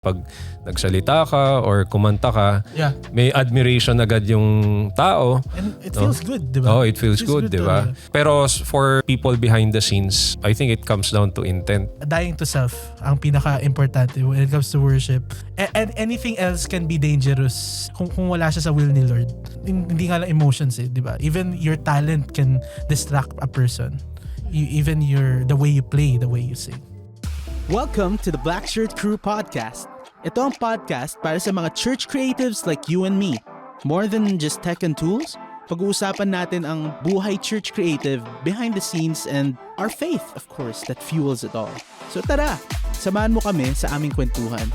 Pag nagsalita ka or kumanta ka, may admiration agad yung tao. And it feels good, di ba? Oh, it feels good, di ba? Pero for people behind the scenes, I think it comes down to intent. Dying to self ang pinaka-importante when it comes to worship. And anything else can be dangerous kung wala siya sa will ni Lord. Hindi nga lang emotions di ba? Even your talent can distract a person. Even the way you play, the way you sing. Welcome to the Black Shirt Crew Podcast. Ito ang podcast para sa mga church creatives like you and me. More than just tech and tools, pag-uusapan natin ang buhay church creative behind the scenes and our faith, of course, that fuels it all. So tara, samahan mo kami sa aming kwentuhan.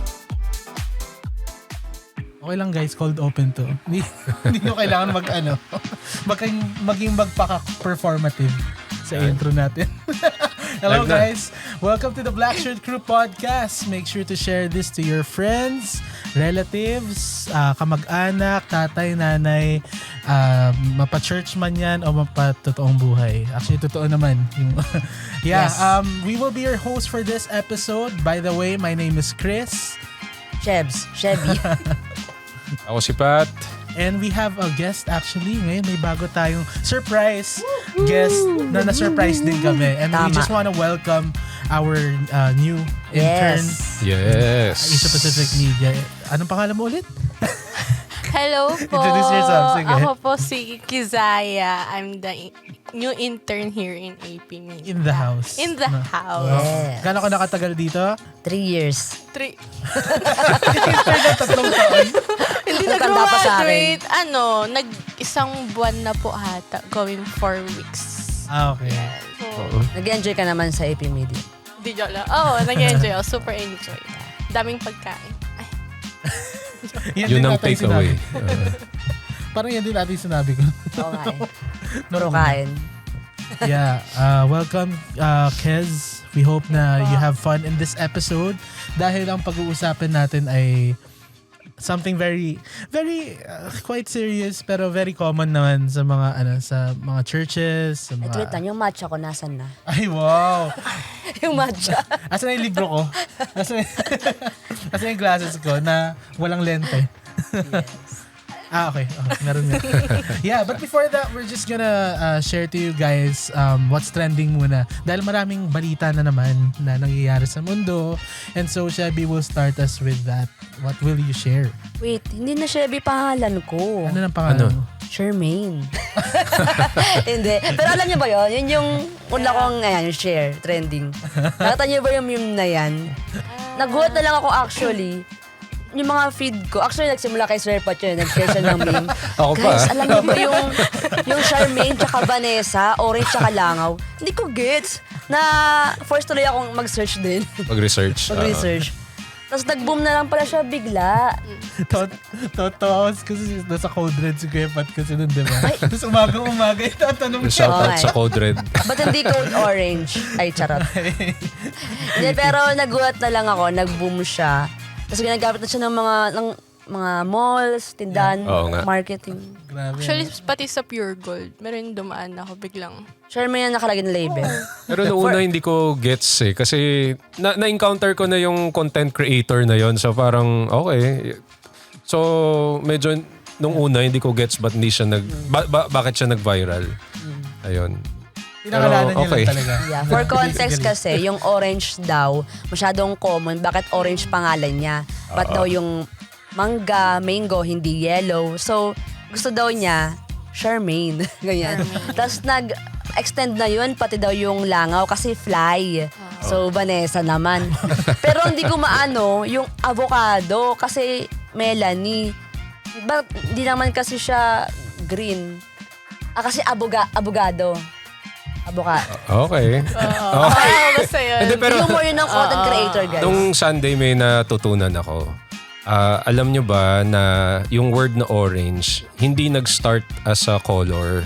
Okay lang guys, cold open to. Hindi nyo kailangan maging magpaka-performative sa intro natin. Hello guys, welcome to the Black Shirt Crew Podcast. Make sure to share this to your friends, relatives, kamag-anak, tatay, nanay, mapa-church man yan o mapa-totoong buhay. Actually, totoo naman. Yes. We will be your host for this episode. By the way, my name is Chris. Chevy. Ako si Pat. And we have a guest actually. Ngayon may bago tayong surprise guest na na-surprise din kami. And we just want to welcome our new intern. Yes. Asia Pacific Media. Anong pangalan mo ulit? Hello po. Introduce yourself. Sige. Ako po si Kizaya. I'm the new intern here in AP Media. In the house. In the house. Yes. Gano'n ka nakatagal dito? 3 years. Intern na 3 taon. Hindi Matanda pa sa nag-graduate. Nag-isang buwan na po ata. Going 4 weeks. Okay. So, Nag-enjoy ka naman sa AP Media. di joke lang. Oo, nag-enjoy ako. Super enjoy. Daming pagkain. Ay. Yun ang take away. Parang yan din natin sinabi ko. Oo nga eh. Puro kain. Yeah. Welcome, Kez. We hope na you have fun in this episode dahil ang pag-uusapan natin ay something very quite serious pero very common naman sa mga churches, sa mga Wait lang, yung matcha ko nasan na? Ay, wow. Yung matcha. Asan na yung libro ko? Asan yung glasses ko na walang lente? Yes. Okay. Meron nga. Yeah, but before that, we're just gonna share to you guys what's trending muna. Dahil maraming balita na naman na nangyayari sa mundo. And so, Shelby will start us with that. What will you share? Wait, hindi na Chevy pangalan ko. Ano ng pangalan mo? Charmaine. Hindi. Pero alam niyo ba yun? Yun yung una kong share, trending. Nakita niyo ba yung meme na yan? Nagulat na lang ako actually. Yung mga feed ko, actually nagsimula kay Sir Pat yun, nag-share siya ng meme. Ako pa. Guys, alam niyo ba yung Charmaine tsaka Vanessa, orange tsaka langaw? Hindi ko gets. Na forced tuloy akong mag-search din. Mag-research. Tapos nag-boom na lang pala siya bigla. Tawas kasi nasa Code Red si Kuya Pat kasi nun, diba? Tapos umaga itatanong Shout siya. out sa Code Red. Ba't hindi code orange? Ay, charot. Hindi, pero nagulat na lang ako, nag-boom siya. Tapos ginagamit na siya ng mga malls, tindahan, marketing. Grabe. Actually, pati sa Pure Gold, meron dumaan ako biglang. Charmaine na nakalagay na label. Pero noong una hindi ko gets kasi na-encounter ko na yung content creator na yon. So parang okay. So medyo nung una hindi ko gets ba't hindi siya bakit siya nag-viral. Ayun. Pinakalanan niya okay lang talaga. Yeah. For context kasi, yung orange daw, masyadong common. Bakit orange pangalan niya? Ba't daw yung mango, hindi yellow? So, gusto daw niya, Charmaine. Ganyan. Tapos nag-extend na yun, pati daw yung langaw kasi fly. So, Vanessa naman. Pero hindi ko maano, yung avocado kasi Melanie. Di naman kasi siya green. Kasi abogado. Okay. Basta yun. Hindi, pero Humor yun ng content creator, guys. nung Sunday may natutunan ako. Alam nyo ba na yung word na orange, hindi nag-start as a color.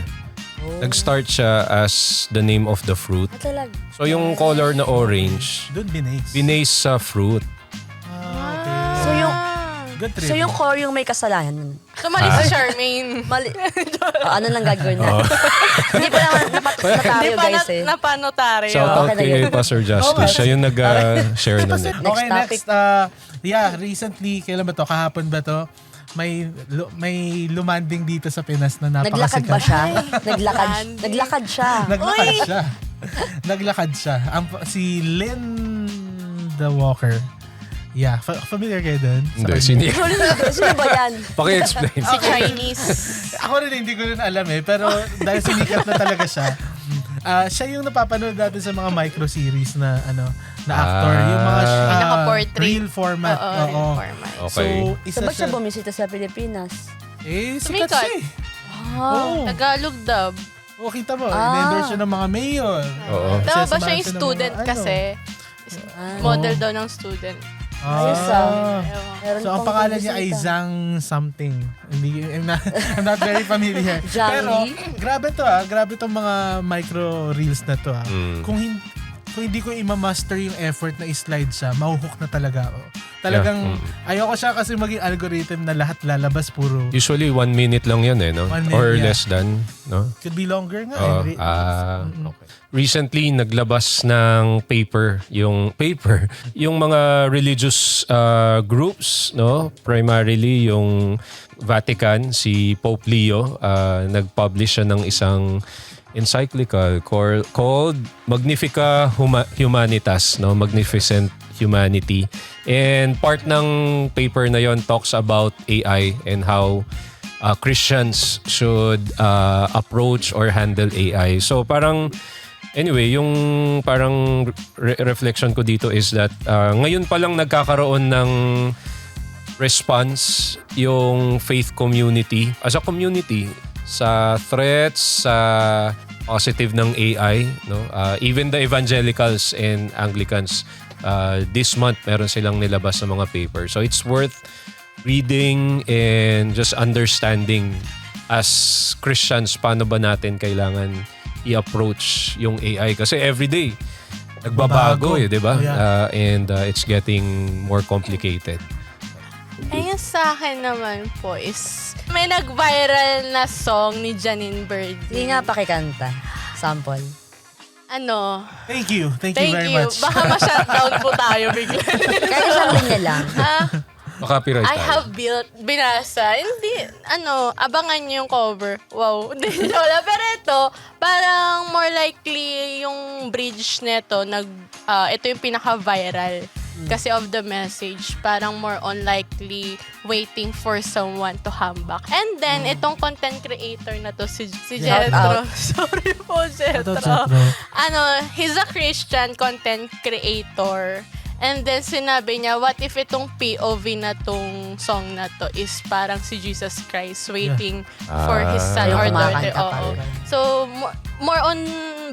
Nag-start siya as the name of the fruit. Talaga. So yung color na orange, Doon binase. binase sa fruit. So yung Good trip. So yung core yung may kasalanan. So, mali si Charmaine. Mali. Ano lang gagawin na? Hindi pa naman napataryo guys eh. Napanotaryo. Shout out Okay na kay yun. Pastor Justice. Siya yung nag-share nun. Okay, Next next. recently, kailan ba to? Kahapon ba to? May lumanding dito sa Pinas na Naglakad napakasikat. ba siya? Naglakad siya. Naglakad siya. Si Linda Walker. Yeah, familiar kayo dun? Hindi, sino Sino ba yan? Paki-explain. Si Chinese. Ako rin hindi ko rin alam pero dahil sinikat na talaga siya. Siya yung napapanood natin sa mga micro-series na actor. Yung mga Naka-portrait. real format. Real format. Okay. So, isa So, ba't siya siya. bumisita sa Pilipinas? Sikat Sumikat. siya eh. Oo. Tagalog dub. Kita mo, in-endorse siya ng mga mayor. Oo. Tama ba Sasamahan siya yung siya ng student mga kasi? Model daw ng student. Ayos Meron So, ang pang pangalan niya ay bumisita. Zhang something. I'm not very familiar. Zhang Pero, Yi? grabe to grabe tong mga micro reels na to Kung hindi ko i-master yung effort na i-slide siya, mahuhook na talaga ako. Talagang, ayoko siya kasi maging algorithm na lahat lalabas puro. Usually 1 minute lang yan no? 1 minute, Or yeah. less than, no? Could be longer nga Okay. Recently naglabas ng paper yung mga religious groups, no? Primarily yung Vatican, si Pope Leo, nag-publish siya ng isang encyclical called Magnifica Humanitas, no? Magnificent Humanity. And part ng paper na yon talks about AI and how Christians should approach or handle AI. So parang anyway, yung parang reflection ko dito is that ngayon pa lang nagkakaroon ng response yung faith community as a community sa threats, sa positive ng AI, no? Even the evangelicals and Anglicans this month meron silang nilabas na mga paper. So it's worth reading and just understanding as Christians paano ba natin kailangan i-approach yung AI kasi everyday nagbabago di ba? Yeah. And it's getting more complicated. Ayun sa akin naman po is may nag-viral na song ni Janine Bird. Hindi nga pakikanta. Sample. Thank you Thank very you. much. Baka ma-shutdown po tayo bigla. Kaya isang linya lang. Copyright I tayo. have built, binasa. Hindi, abangan niyo yung cover. Wow. Hindi, wala. Pero ito, parang more likely yung bridge neto, ito yung pinaka-viral. Kasi of the message, parang more on likely waiting for someone to come back. And then, itong content creator na to, si Jetro. Sorry po, Jetro. He's a Christian content creator. And then, sinabi niya, what if itong POV na tong song na to is parang si Jesus Christ waiting for his son Yung or daughter. kumakanta pa Oo. rin. So, more on,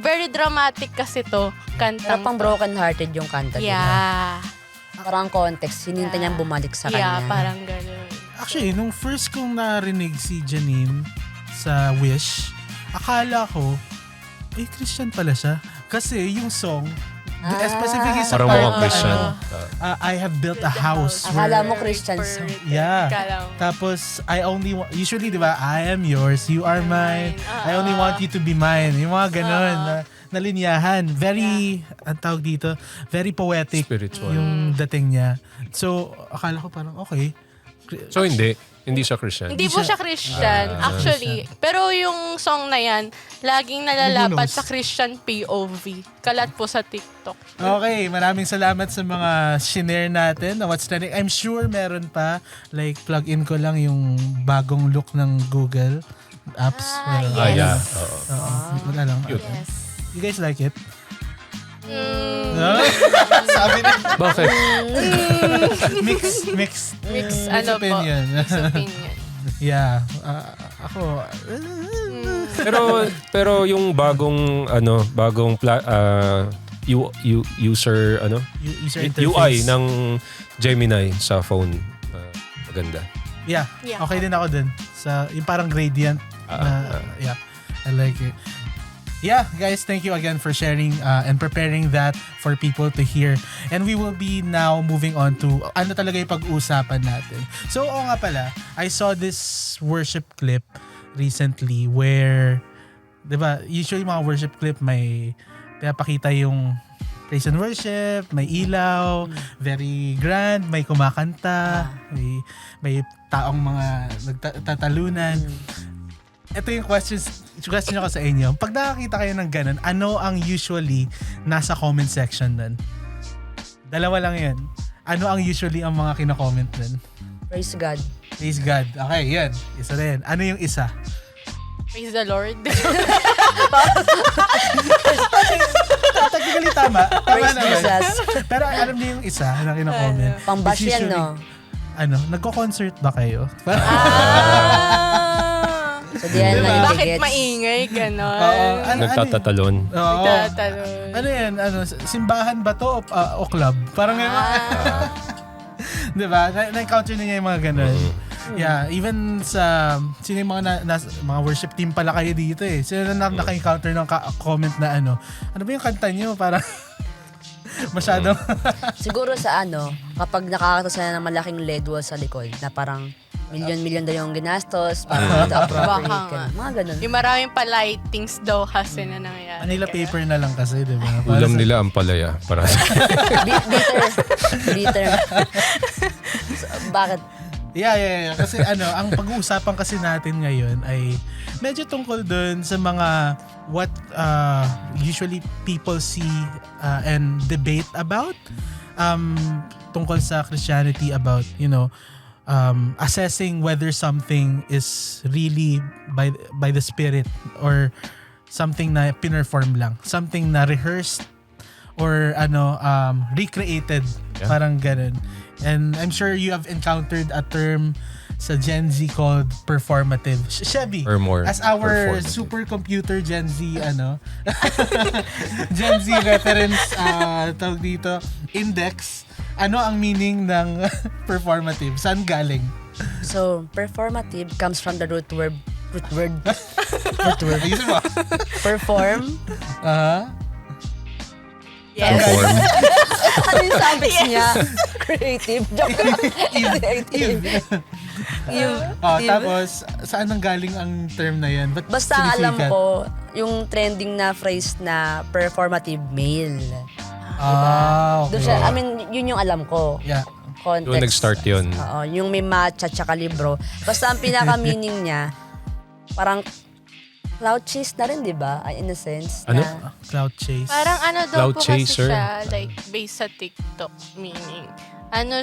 very dramatic kasi to. Pero Kantang pang broken-hearted yung kanta nila. Yeah. Parang context, hinintay niyang bumalik sa Yeah, kanya. parang gano'n. Actually, nung first kong narinig si Janine sa Wish, akala ko, Christian pala siya. Kasi yung song, specifically sa Parang part mga na, Christian. I have built a house. Akala where- mo Christian song. Yeah. Akala mo. Tapos, usually, di ba, I am yours, you are mine, I only want you to be mine. Yung mga ganon na linyahan. Very, ang tawag dito, very poetic Spiritual. yung dating niya. So, akala ko parang, okay. So hindi siya Christian. Hindi po siya Christian, actually. Pero yung song na yan, laging nalalapat Lumunos. sa Christian POV. Kalat po sa TikTok. Okay, maraming salamat sa mga shinare natin na what's trending. I'm sure meron pa. Like, plug-in ko lang yung bagong look ng Google apps. Meron. yes. Yeah. Oo, wala lang. Yes. You guys like it? No? Sabi na. Bakit? Mixed Opinion. opinion. Mixed opinion. Yeah. Ako, Pero yung bagong user user interface. UI ng Gemini sa phone. Maganda. Yeah. Yeah. Okay din ako dun. Sa, yung parang gradient. Yeah. I like it. Yeah, guys, thank you again for sharing and preparing that for people to hear. And we will be now moving on to ano talaga yung pag-uusapan natin. So, oo nga pala, I saw this worship clip recently where, di ba, usually mga worship clip may pinapakita yung praise and worship, may ilaw, very grand, may kumakanta, may taong mga nagtatalunan. Ito yung question ko sa inyo. Pag nakakita kayo ng ganun, ano ang usually nasa comment section nun? Dalawa lang yun. Ano ang usually ang mga kina-comment nun? Praise God. Praise God. Okay, yan. Isa rin. Ano yung isa? Praise the Lord. Technically tama. Tama Praise naman. Jesus. Pero alam niyo yung isa na kina-comment. Pambash It's yan, usually, no? nagko-concert ba kayo? So, di yan Diba? na Bakit gets. maingay? Ganon. Oo. Nagtatatalon. Oo. Nagtatalon. Ano yan? Simbahan ba to o club? Parang diba? Na-encounter niya yung mga ganun. Yeah, even sa sino yung mga worship team pala kayo dito eh. Sino na naka-encounter ng comment na ano ba yung kanta niyo? Parang masyadong Siguro sa kapag nakakita sila ng malaking LED wall sa likod na parang milyon daw yung ginastos, parang ito appropriate Baka ka. nga. Mga ganun. Yung maraming pa-lightings daw kasi na nangyayari. Manila paper na lang kasi, di ba? Ulam nila ang palaya. Para Bitter. So, bakit? Yeah. Kasi ang pag-uusapan kasi natin ngayon ay medyo tungkol dun sa mga what usually people see and debate about tungkol sa Christianity about, assessing whether something is really by the Spirit or something na pinerform lang, something na rehearsed or recreated, parang ganun. And I'm sure you have encountered a term sa Gen Z called performative. Chevy, Or more as our performative. supercomputer Gen Z, Gen Z reference, tawag dito, index, ano ang meaning ng performative? Saan galing? So, performative comes from the root word Ayusin mo. perform. Yes. perform. Ano yung suffix niya? Creative. Creative. Tapos, saan ang galing ang term na yan? Ba't Basta ang alam sinisikat? ko, yung trending na phrase na performative male. Okay. Doon siya, yun yung alam ko. Yeah. Context. Doon nag-start yun. Oo, yung may matcha tsaka libro. Basta ang pinaka-meaning niya, parang cloud chase na rin, di ba? In a sense. Ano? Na, Cloud chase. Parang daw Cloud po chaser. kasi siya, like, based sa TikTok, meaning,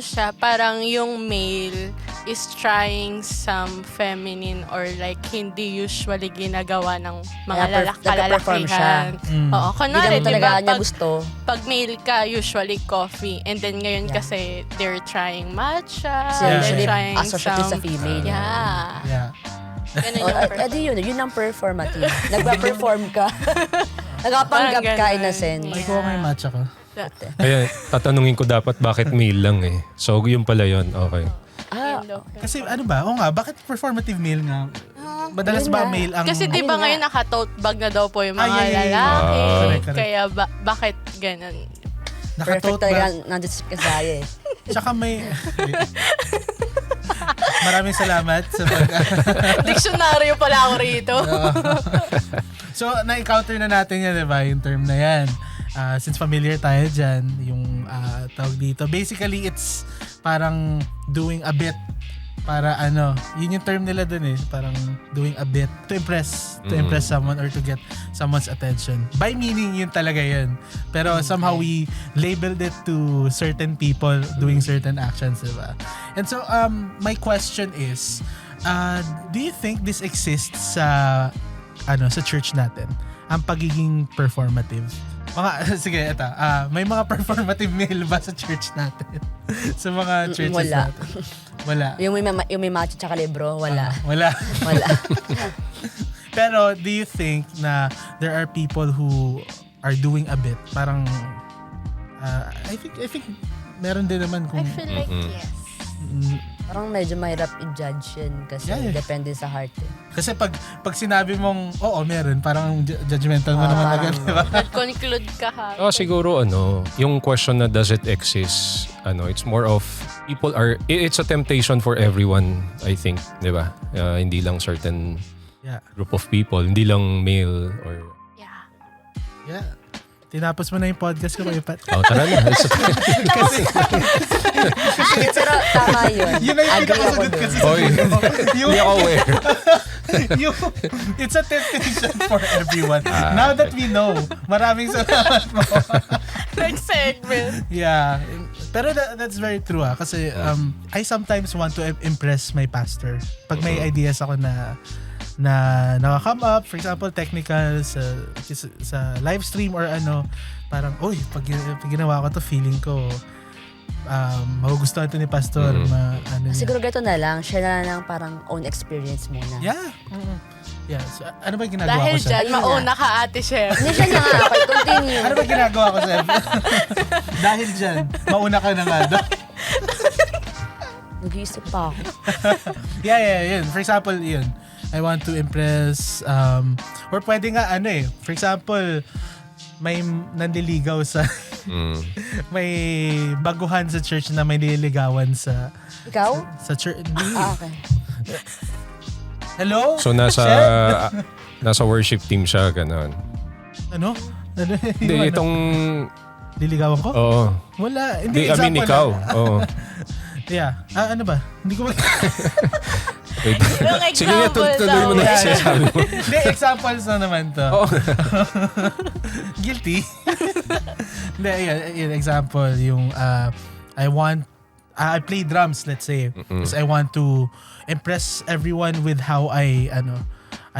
siya, parang yung male is trying some feminine or like hindi usually ginagawa ng mga nagpa-perform siya. kalalakihan. Oo, hindi kunwari, naman di talaga ba, niya gusto. pag male ka, usually coffee. And then ngayon Yeah. kasi they're trying matcha, So, Yeah. usually, they're trying associated sa some... female. Yeah. Yeah. Ganun O, yung yun ang performative. Nagpa-perform ka. Nagpapanggap ka in a sense. Ay, ko may matcha ko. Kaya tatanungin ko dapat bakit male lang eh. So yun pala yun. Okay. Kasi oo nga, bakit performative male nga? Madalas yun ba nga. male ang... Kasi di ba Ayun ngayon naka-tote bag na daw po yung mga yeah. lalaki. Correct. Kaya bakit ganun? Perfect Nakatote talaga ba? nandito si Kasaya eh. Tsaka may... Maraming salamat sa Diksyonaryo pala ako rito. So, na-encounter na natin yan, di ba? Yung term na yan. Since familiar tayo dyan, yung tawag dito. Basically, it's parang doing a bit para yun yung term nila dun eh. Parang doing a bit to impress someone or to get someone's attention. By meaning, yun talaga yun. Pero somehow we labeled it to certain people doing certain actions, diba? And so, my question is, do you think this exists sa church natin? Ang pagiging performative? Sige, ito. May mga performative male ba sa church natin? Sa mga churches Wala. natin? Wala. Yung may matcha tsaka libro, wala. Wala. Wala. Pero do you think na there are people who are doing a bit? Parang I think meron din naman kung I feel like yes. Parang medyo mahirap i-judge yun kasi Yeah. depende sa heart eh. kasi pag sinabi mong oo meron, parang judgmental mo naman agad, di ba? Nag-conclude ka ha. Siguro yung question na does it exist, it's more of it's a temptation for everyone, I think, di ba? Hindi lang certain Yeah. group of people, hindi lang male or Yeah. Yeah. Tinapos mo na yung podcast ko, Pat. Tara na. Pero tama yun. Yun na yung Agree ako pinakasagot dun. kasi. Oy, hindi ako aware. It's a temptation for everyone. Now that we know, maraming salamat mo. Next segment. Yeah. Pero that's very true kasi I sometimes want to impress my pastor. Pag may ideas ako na naka-come up, for example, technical sa live stream or parang, pag ginawa ko to, feeling ko magugustuhan to ni pastor. Siguro ganito na lang, share na lang parang own experience muna. Yeah. Yeah. So, ano ba ginagawa Dahil ko, Chef? dyan, mauna ka, Ate Chef. Hindi siya na nga, okay, continue. Ano ba ginagawa ko, Chef? Dahil dyan, mauna ka na nga doon. Nag-iisip pa ako. Yeah, yun. For example, yun. I want to impress, or pwede nga, for example, may nandiligaw sa, may baguhan sa church na may nililigawan sa, Ikaw? sa church. Okay. Hello? So nasa worship team siya, gano'n. Ano? Hindi, itong... Liligawan ko? Oo. Wala. Hindi, Hindi, I mean, ikaw. Oo. Yeah. Ano ba? Hindi ko Wait. Yung Sige nga, example tuloy mo na daw. sinasabi mo. Hindi, examples na naman to. Oo. Guilty. Hindi, yun, example, yung I play drums, let's say. Because I want to impress everyone with how I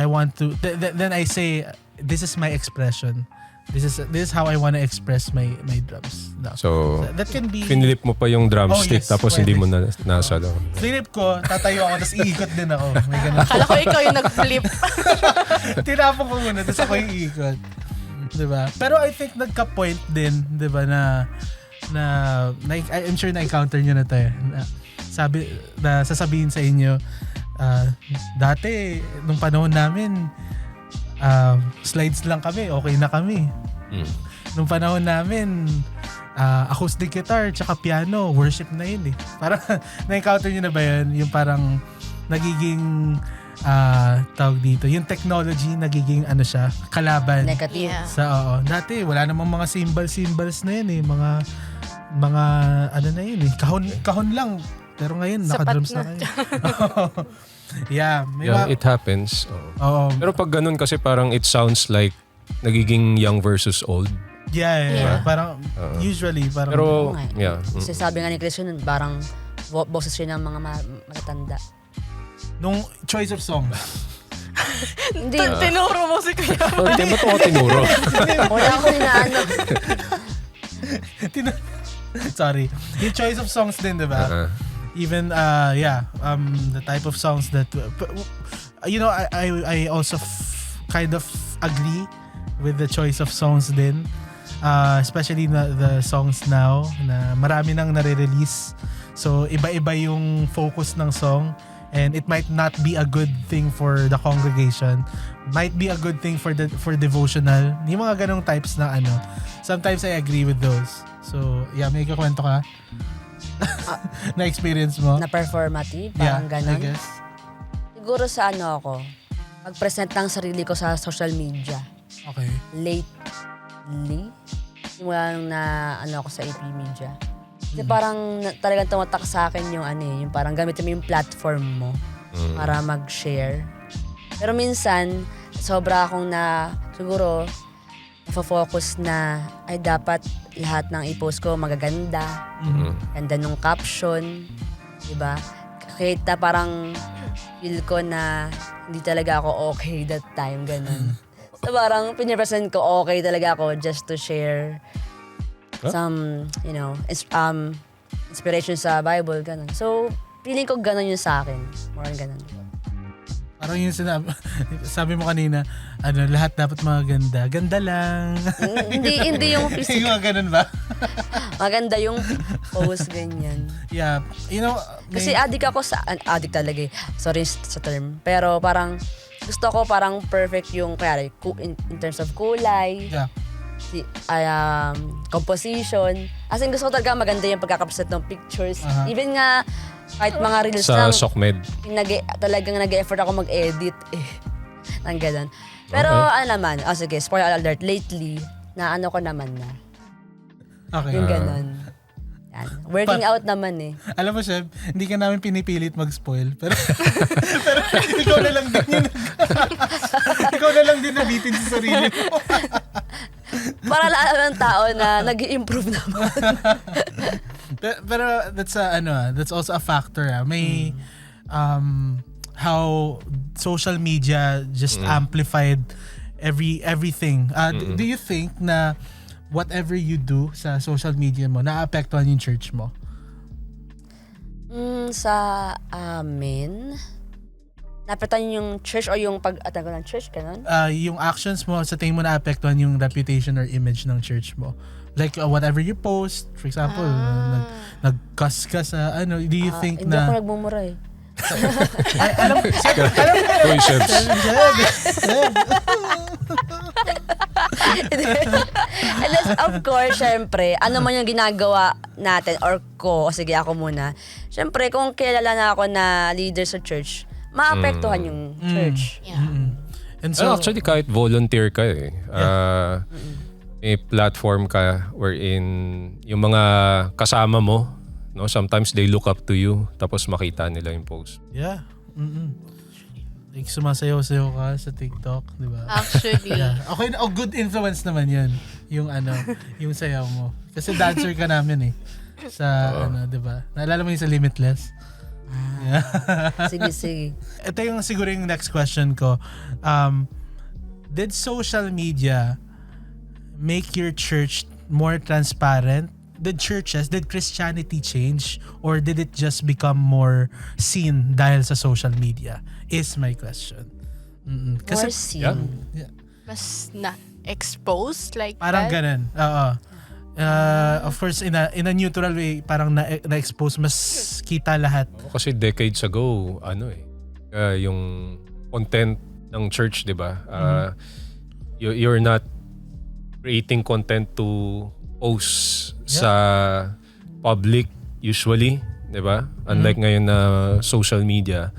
want to, then I say, this is my expression. This is how I want to express my drums. No. So, That can be, finilip mo pa yung drumstick yes, tapos pwede. hindi mo na nasa loob. flip ko, tatayo ako, tapos iikot din ako. May ganun. Akala ko ikaw yung nag-flip. Tinapon ko muna, tapos ako yung iikot. Diba? Pero I think nagka-point din, diba, na I'm sure na-encounter nyo na to eh. Sasabihin sa inyo, dati, nung panahon namin, slides lang kami, okay na kami. Nung panahon namin, acoustic guitar tsaka piano, worship na yun eh. Parang, na-encounter nyo na ba yun? Yung parang nagiging, tawag dito, yung technology nagiging kalaban. Negative. Yeah. Dati, wala namang mga cymbals na yun eh. Mga na yun eh. Kahon lang. Pero ngayon, Sapat naka-drums na. na kayo. Yeah. Yeah, it happens. Oo. Pero pag ganun kasi parang it sounds like nagiging young versus old. Yeah. Parang, usually, parang, Pero, Oo nga eh. yeah. Kasi sabi nga ni Chris yun, parang boses rin ng mga matatanda. nung choice of songs. Hindi. Tinuro mo si Kuya. Hindi mo ito ako tinuro. Wala akong inaano. Sorry. Yung choice of songs din, di ba? Even, the type of songs that, I also kind of agree with the choice of songs din. Especially the songs now na marami nang nare-release. So, iba-iba yung focus ng song. And it might not be a good thing for the congregation. Might be a good thing for devotional. Yung mga ganong types na Sometimes I agree with those. So, yeah, may kakwento ka? Na-experience mo? Na performative, Yeah, parang I ganon. guess. Siguro sa ako, mag-present ng sarili ko sa social media. Okay. Lately, simula nung ako sa AP Media. Kasi parang talagang tumatak sa akin yung yung parang gamitin mo yung platform mo para mag-share. Pero minsan, sobra akong siguro, nafo-focus na ay dapat lahat ng i-post ko magaganda. Ganda nung caption. Diba? Kahit na parang feel ko na hindi talaga ako okay that time, ganun. So parang pinipresent ko okay talaga ako just to share some, inspiration sa Bible, ganun. So, feeling ko ganun yung sa akin. More on ganun. Parang yung sabi mo kanina, lahat dapat maganda. Ganda lang. Hindi yung Yung physical. mga ganun ba? Maganda yung post, ganyan. Yeah. Kasi addict ako addict talaga eh. Sorry sa term. Pero parang, gusto ko parang perfect yung, kaya in terms of kulay, Yeah. composition. As in, gusto ko talaga maganda yung pagkakapresent ng pictures. Aha. Even nga, kahit mga reels Sa lang, SOCMED. talagang nag-e-effort ako mag-edit. Nang ganun. Pero Okay. sige, spoiler alert, lately, na ano ko naman na. Okay. Yung ganon. Yan. Working out naman eh. Alam mo, Sheb, hindi ka namin pinipilit mag-spoil. Pero ikaw na lang din yun. Ikaw na lang din nabitin sa sarili mo. Para alam ng tao na nag-i-improve naman. Pero that's also a factor. May how social media just amplified everything. Do you think na whatever you do sa social media mo, naapektuhan yung church mo? Sa amin, naapektuhan yung church o yung pag-atago ng church, ganun? Yung actions mo, sa tingin mo naapektuhan yung reputation or image ng church mo? Like whatever you post, for example, nag-cuss ka sa do you think Hindi na... ako nagmumura eh. alam Uy, Shebs. And then, of course, syempre, ano man yung ginagawa natin or sige ako muna. Syempre, kung kilala na ako na leader sa church, maapektuhan yung church. Yeah. And So, actually, kahit volunteer ka may platform ka wherein yung mga kasama mo, no, sometimes they look up to you tapos makita nila yung post. yeah. Like sumasayaw-sayaw ka sa TikTok, di ba? Actually. Yeah. Okay, good influence naman yun. Yung yung sayaw mo. Kasi dancer ka namin eh. Sa di ba? Naalala mo yung sa Limitless? Yeah. Sige. Ito yung siguro yung next question ko. Did social media make your church more transparent? Did Christianity change? Or did it just become more seen dahil sa social media? Is my question. More seen. Yeah. Mas na-exposed like Parang that. ganun. Oo. Of course, in a neutral way, parang na-expose, mas kita lahat. Kasi decades ago, yung content ng church, di ba? You're not creating content to post sa public usually, di ba? Unlike ngayon na social media,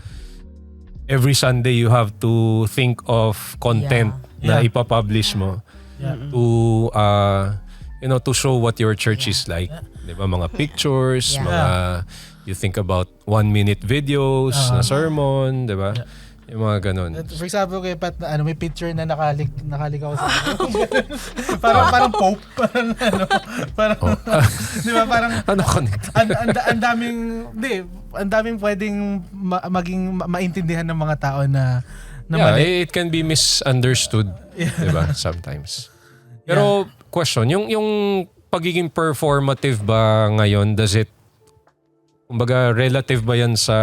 every Sunday you have to think of content na Yeah. ipapublish mo Yeah. to show what your church is like. Di ba? Mga pictures, Yeah. mga you think about 1-minute videos na sermon, di ba? Yung mga ganun. For example, kay Pat, na may picture na nakalik ako sa parang Pope. Parang di ba, parang Ano connect? ang daming pwedeng maging maintindihan ng mga tao na It can be misunderstood, di ba? Sometimes. Pero question, yung pagiging performative ba ngayon, kumbaga relative ba yan sa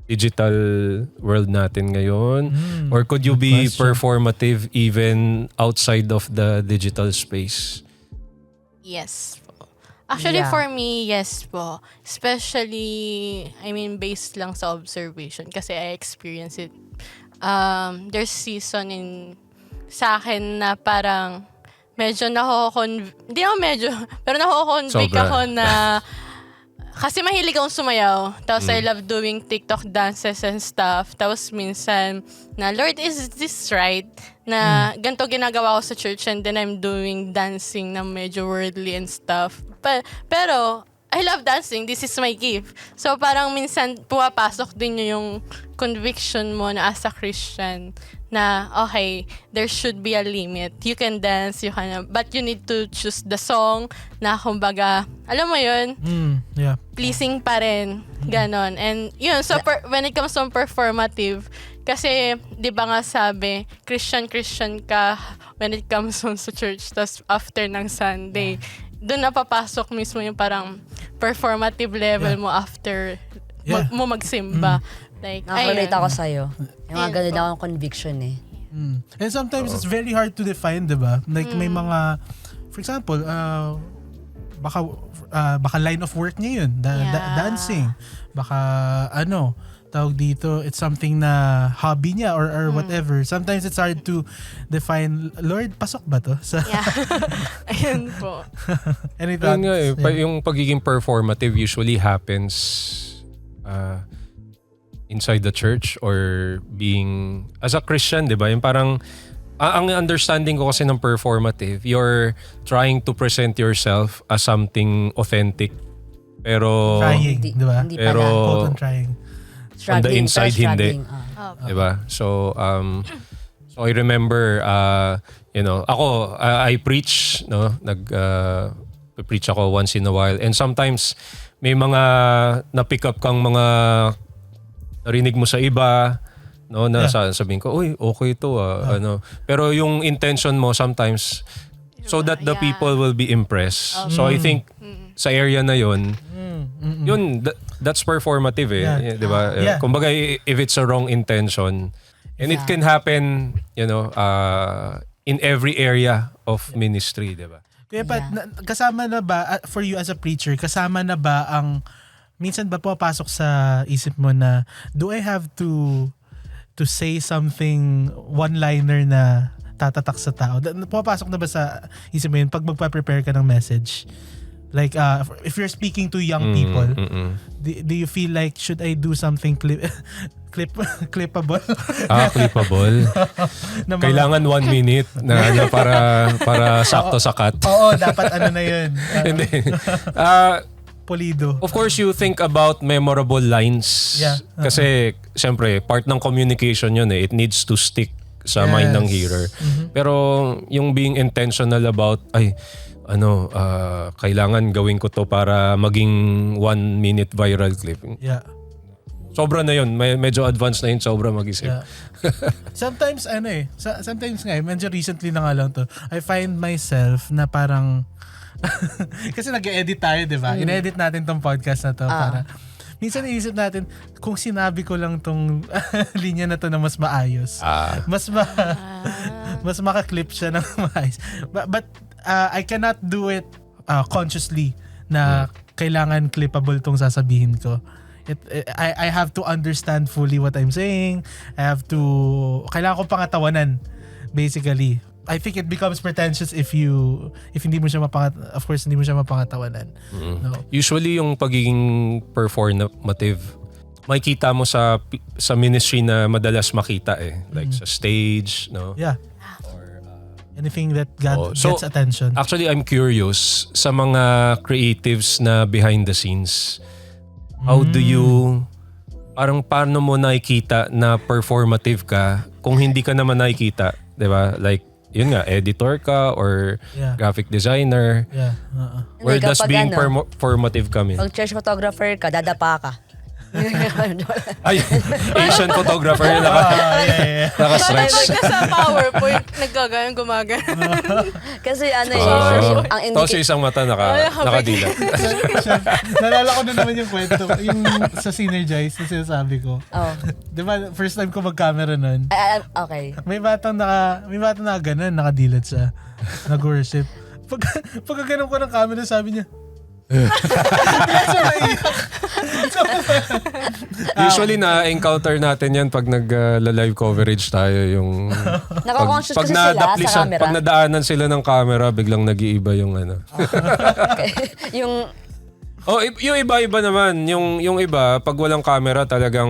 digital world natin ngayon? Or could you be performative even outside of the digital space? Yes po. Actually, Yeah. for me, yes po. Especially, based lang sa observation kasi I experience it. There's season sa akin na parang medyo hindi ako medyo, pero nako-convict Sobra. ako na kasi mahilig akong sumayaw. Tapos I love doing TikTok dances and stuff. Tapos minsan na, Lord, is this right? Na ganito ginagawa ko sa church and then I'm doing dancing na medyo worldly and stuff. Pero I love dancing. This is my gift. So parang minsan pumapasok din yung conviction mo na as a Christian na okay, there should be a limit. You can dance, but you need to choose the song na kumbaga, alam mo yun, yeah. pleasing pa rin. Ganon. And yun, so when it comes to performative, kasi di ba nga sabi, Christian ka when it comes on sa church, tas after ng Sunday, doon napapasok mismo yung parang performative level mo after mo magsimba. Like, Nakarelate ayun. ako sa'yo. Yung mga ganun akong conviction eh. And sometimes it's very hard to define, diba? Like may mga, for example, baka line of work niya yun, dancing. Baka tawag dito, it's something na hobby niya or whatever. Sometimes it's hard to define, Lord, pasok ba to? Yeah. Ayun po. Any Yun thoughts? nga Yeah. yung pagiging performative usually happens inside the church or being as a Christian, 'di ba? Yung parang ang understanding ko kasi ng performative, you're trying to present yourself as something authentic. Pero Trying, di ba? Hindi Pero- pala. Quote on trying. on the inside, hindi. struggling. Diba? So I remember, ako, I preach, no? Preach ako once in a while. And sometimes, may mga na-pick up kang mga narinig mo sa iba, no? Na sabihin ko, uy, okay to, ano. Pero yung intention mo sometimes, so that the people will be impressed. So I think, sa area na yun, that's performative eh. Yeah. Di ba? Yeah. Kumbaga, if it's a wrong intention, and it can happen, in every area of ministry, di ba? Kaya kasama na ba, for you as a preacher, kasama na ba minsan ba pumapasok sa isip mo na, do I have to say something one-liner na tatatak sa tao? Pumapasok na ba sa isip mo yun pag magpa-prepare ka ng message? Like, if you're speaking to young people, do you feel like, should I do something clippable? Clippable. Na mga- Kailangan 1 minute na para sakto sa cut. Oo, dapat na yun. Hindi. Polido. Of course, you think about memorable lines. Yeah. Kasi, siyempre, part ng communication yun eh. It needs to stick sa mind ng hearer. Pero, yung being intentional about, kailangan gawin ko to para maging 1 minute viral clip. Yeah. Sobra na yun. Medyo advanced na yun. Sobra mag-isip. Yeah. Sometimes, sometimes nga, medyo recently na nga lang to, I find myself na parang, kasi nag-edit tayo, di ba? In-edit natin tong podcast na to para, minsan iisip natin, kung sinabi ko lang tong linya na to na mas maayos, mas makaklip siya ng maayos. But I cannot do it consciously na kailangan clippable tong sasabihin ko. I have to understand fully what I'm saying. Kailangan ko pangatawanan, basically. I think it becomes pretentious if hindi mo siya mapangatawanan. No. Usually yung pagiging performative, makikita mo sa ministry na madalas makita eh. Like sa stage, no? Yeah. Anything that gets attention. Actually, I'm curious sa mga creatives na behind the scenes. How do you, paano mo nakikita na performative ka kung hindi ka naman nakikita, di ba? Like, yun nga, editor ka or graphic designer. Yeah. Where Hindi, does kapag being performative come in? Pag church photographer ka, dadapa ka. Ay, Asian photographer yun, naka-stretch. Pag nasa PowerPoint, nagkagano'n, gumagano. Kasi usually, ang Tapos sa isang mata nakadila. Nalala ko na naman yung kwento, yung sa Synergize na sinasabi ko. Oh. Di ba, first time ko mag-camera nun, Okay. may batang na ganun, nakadilat siya. Nag-worship. Pagka ganun ko ng camera, sabi niya, Usually na-encounter natin yan pag nag-live coverage tayo. Yung Naka-conscious kasi sila sa camera. Pag nadaanan sila ng camera, biglang nag-iiba yung ano. Okay. Yung iba-iba naman. Yung iba, pag walang camera, talagang,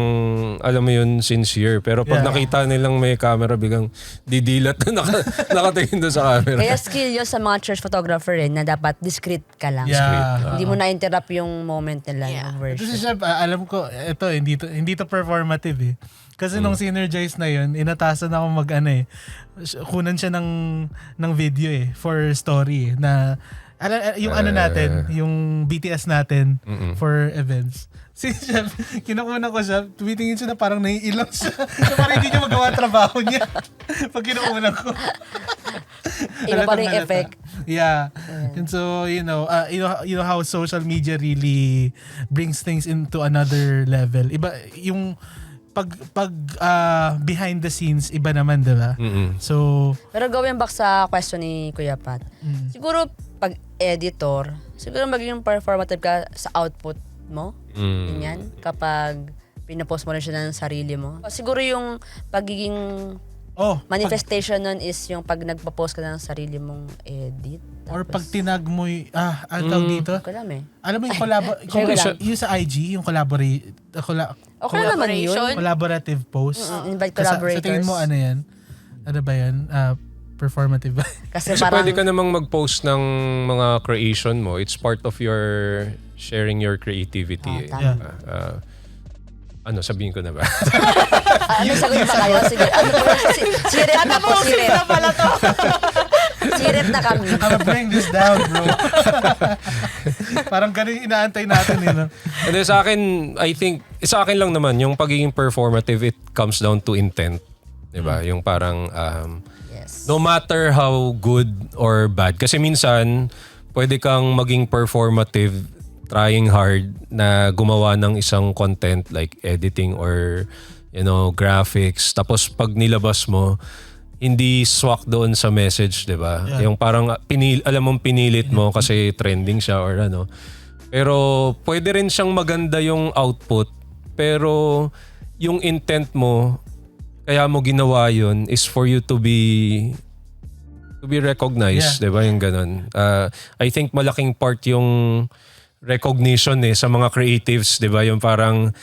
alam mo yun, sincere. Pero pag nakita nilang may camera, biglang didilat na nakatingin doon sa camera. Kaya skill yun sa mga church photographer na dapat discreet ka lang. Yeah. Hindi mo na-interrupt yung moment nila ng worship. Kasi siya, alam ko, hindi to performative eh. Kasi nung Synergize na yun, inatasan ako kunan siya ng video eh, for story eh, na yung natin, yung BTS natin for events. Si Chef, kinukunan ko siya, tumitingin siya na parang naiilang siya. So parang hindi niya magawa trabaho niya. Pag kinukunan ko. Iba pa rin effect. Yeah. And so, you know how social media really brings things into another level. Iba, yung pag behind the scenes, iba naman, diba? So, Pero going back sa question ni Kuya Pat, siguro pag editor, siguro magiging performative ka sa output mo. Ganyan. Kapag pinapost mo rin siya ng sarili mo. Siguro yung pagiging manifestation nun is yung pag nagpa-post ka ng sarili mong edit. Or pag tinag mo ang tawag dito? Ko alam eh. Alam mo yung yung sa IG, yung Okay naman yun. collaborative post. Invite Sa collaborators. tingin mo ano yan? ano ba yan? Performative ba? Kasi Kasi parang, pwede ka namang mag-post ng mga creation mo. It's part of your sharing your creativity. tama. Yeah. Ano, sabihin ko na ba? ano sagot na kayo? Sige, ano po, sirit na po, sirit. pala to. Sirit na kami. I'm gonna bring this down, bro. Parang ganun yung inaantay natin, no? And then sa akin, I think, sa akin lang naman, yung pagiging performative, it comes down to intent. Diba? Yung parang, Yes. no matter how good or bad. Kasi minsan, pwede kang maging performative, trying hard na gumawa ng isang content like editing or, graphics. Tapos pag nilabas mo, hindi swak doon sa message, di ba? Yeah. Yung parang alam mong pinilit mo kasi trending siya or ano. Pero pwede rin siyang maganda yung output. Pero yung intent mo, kaya mo ginawa yun is for you to be recognized, Yeah. di ba? Yung ganun. I think malaking part yung recognition sa mga creatives, di ba? Yung parang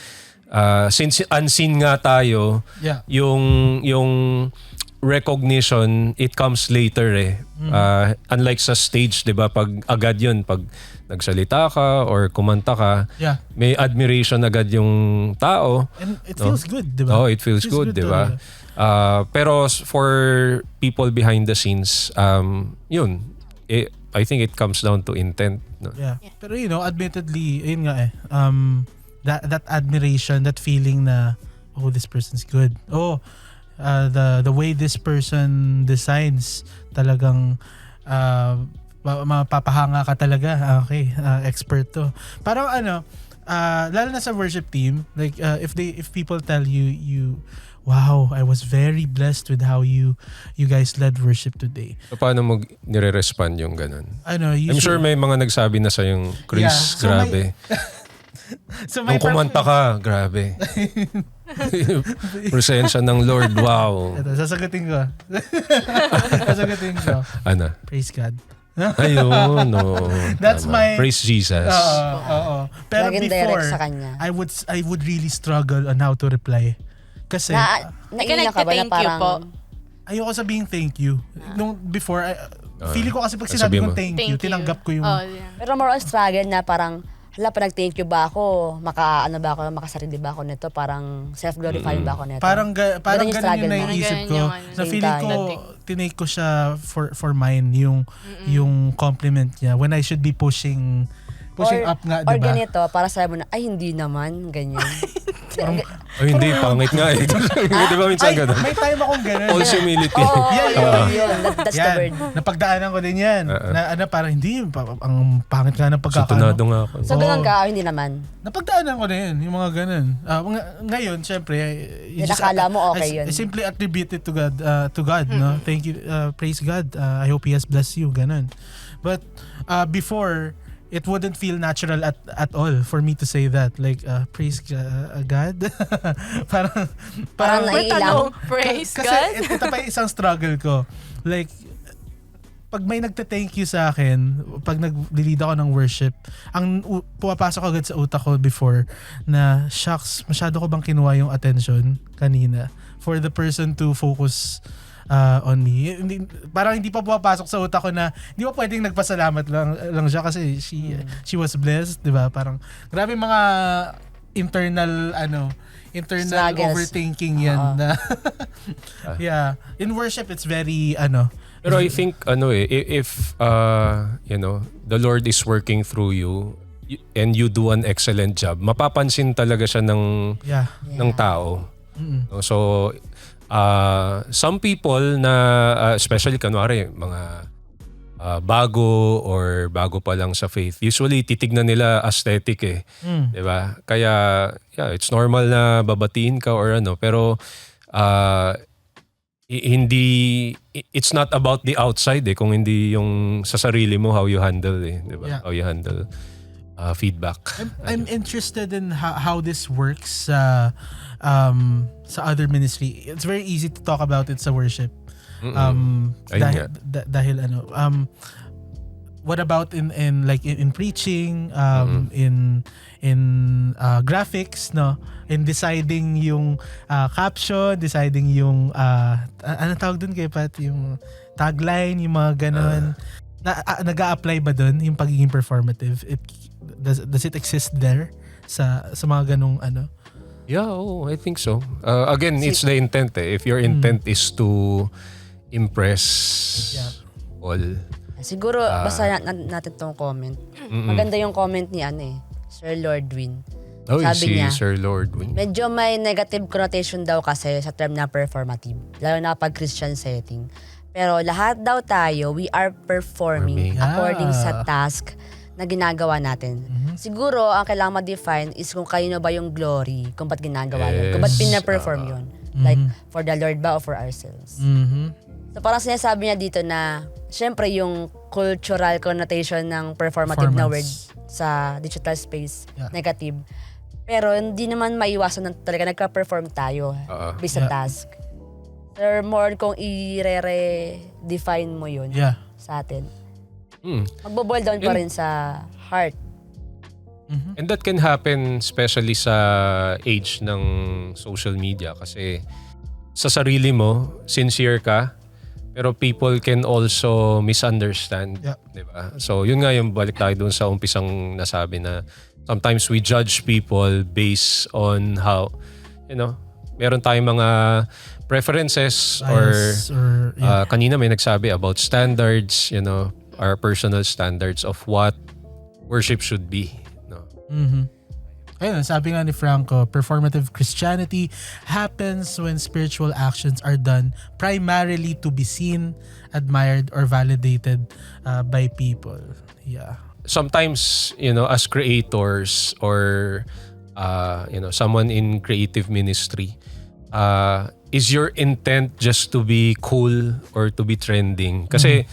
since unseen nga tayo, Yeah. yung recognition, it comes later unlike sa stage, 'di ba? Pag agad 'yun, pag nagsalita ka or kumanta ka, Yeah. may admiration agad yung tao. And it feels good, di ba? Oh, it feels good, 'di ba? Pero for people behind the scenes, I think it comes down to intent, no? Yeah. Pero admittedly, yun nga that admiration, that feeling na, oh, this person's good. Oh, the way this person designs, talagang mapapahanga ka talaga. Okay, expert to. Parang lalo na sa worship team, like if people tell you, wow, I was very blessed with how you guys led worship today. So, paano mo nire-respond yung ganun? I'm sure may mga nagsabi na sa yung Chris, Yeah. So grabe. So Nung kumanta ka, grabe. Presensya ng Lord, wow. Ito, sasagutin ko. Sasagutin ko. Ano? Praise God. Ayun, no. That's Tama. my- Praise Jesus. Oo. Pero Laging direct before, sa kanya. I would really struggle on how to reply. Kasi Naiiyak ka ba na nagte-thank you parang, po? ayoko sabihin thank you. Nung before, feeling ko kasi pag sabi sinabi mo. kong thank you, tinanggap ko yung... Oh, yeah. pero more on struggle na parang, hala, pa nag-thank you ba ako? Makasarili ba ako nito? Parang self-glorifying ba ako nito? Parang Ganun yung ganun struggle yung mo. naiisip Ganun ko. yung Na same feeling ko, time. tinake ko siya for mine, yung compliment niya. When I should be pushing up nga, Or diba? ganito, para sabi mo na, ay hindi naman, ganyan. Ay, hindi, pangit nga eh. Di ba minsan Ay, ganun? may time akong ganun. False humility. Oo, Yeah. yun. That's the Yan, word. napagdaanan ko din yan. Na parang hindi, ang pangit nga ng Sutunado nga ako. So ganun ka, hindi naman. Napagdaanan ko din yung mga ganun. Ngayon, syempre, Nakala mo okay yun. I simply attribute it to God, no? Thank you, praise God. I hope He has blessed you, ganun. But before, it wouldn't feel natural at all for me to say that, like praise God. parang Wait, ano? Praise kasi God. ito pa yung isang struggle ko. Like, pag may nagte-thank you sa akin, pag nag-lead ako ng worship, ang pumapasok agad sa utak ko before na, shucks, masyado ko bang kinuha yung attention kanina for the person to focus on me. Parang hindi pa pumapasok sa utak ko na hindi pa pwedeng nagpasalamat lang siya kasi she was blessed, di ba? Parang grabe mga internal Struggles. overthinking yan na yeah. In worship it's very Pero I think if the Lord is working through you and you do an excellent job, mapapansin talaga siya ng tao. No? So some people na especially kanwari mga bago or bago pa lang sa faith, usually titignan nila aesthetic 'di ba? Kaya it's normal na babatiin ka or pero hindi, it's not about the outside kung hindi yung sa sarili mo how you handle 'di ba? Yeah. How you handle feedback. I'm interested in how this works sa other ministry. It's very easy to talk about it sa worship. Ayun nga. Dahil what about in preaching, in graphics, no? In deciding yung caption, deciding yung ano tawag dun kay Pat, yung tagline, yung mga ganon. Nag-a-apply ba dun yung pagiging performative? Does it exist there sa mga ganong ano? Yeah, I think so. Again, it's the intent eh. If your intent is to impress all. Siguro, basta natin tong comment. Maganda yung comment ni Sir Lordwin. Sabi niya, Sir Lordwin. Medyo may negative connotation daw kasi sa term na performative. Lalo na pag Christian setting. Pero lahat daw tayo, we are performing according sa task na ginagawa natin. Siguro, ang kailangan ma-define is kung kayo ba yung glory, kung ba't ginagawa yun, kung ba't pina-perform yun. Like, for the Lord ba o for ourselves. So, parang sinasabi niya dito na, syempre, yung cultural connotation ng performative na word sa digital space, negative. Pero hindi naman maiwasan na talaga nagka-perform tayo based sa task. Or more kung i-re-define mo yun sa atin. Magbo-boil down pa rin sa heart. And that can happen especially sa age ng social media kasi sa sarili mo, sincere ka, pero people can also misunderstand. Diba? So yun nga yung balik tayo dun sa umpisang nasabi na sometimes we judge people based on how, meron tayong mga preferences or kanina may nagsabi about standards, our personal standards of what worship should be. Ayun, sabi nga ni Franco, performative Christianity happens when spiritual actions are done primarily to be seen, admired, or validated by people. Yeah. Sometimes, as creators or someone in creative ministry, is your intent just to be cool or to be trending? Kasi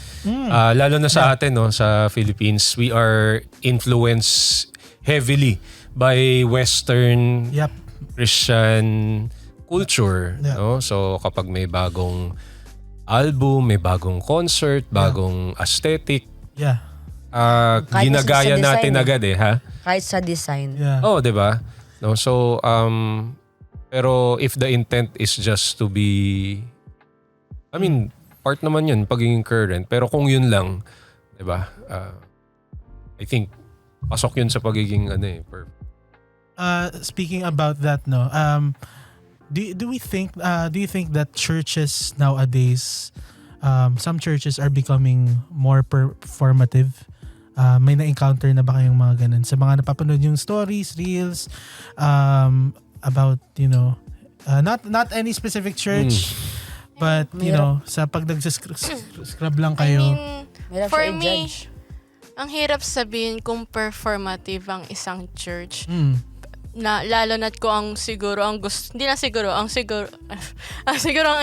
lalo na sa atin, sa Philippines, we are influenced heavily by Western Christian culture. No? So kapag may bagong album, may bagong concert, bagong aesthetic, ginagaya natin agad ha? Kahit sa design. Diba? No? So, pero if the intent is just to be, part naman yun, pagiging current. Pero kung yun lang, diba? I think, pasok yun sa pagiging speaking about that, no, do you think that churches nowadays, some churches are becoming more performative? May na-encounter na ba kayong mga ganun sa mga napapanood yung stories, reels, about not any specific church, but sa pag nag-scrub lang kayo. For me, ang hirap sabihin kung performative ang isang church. Na lalo na't ko ang siguro ang gusto, hindi na siguro, ang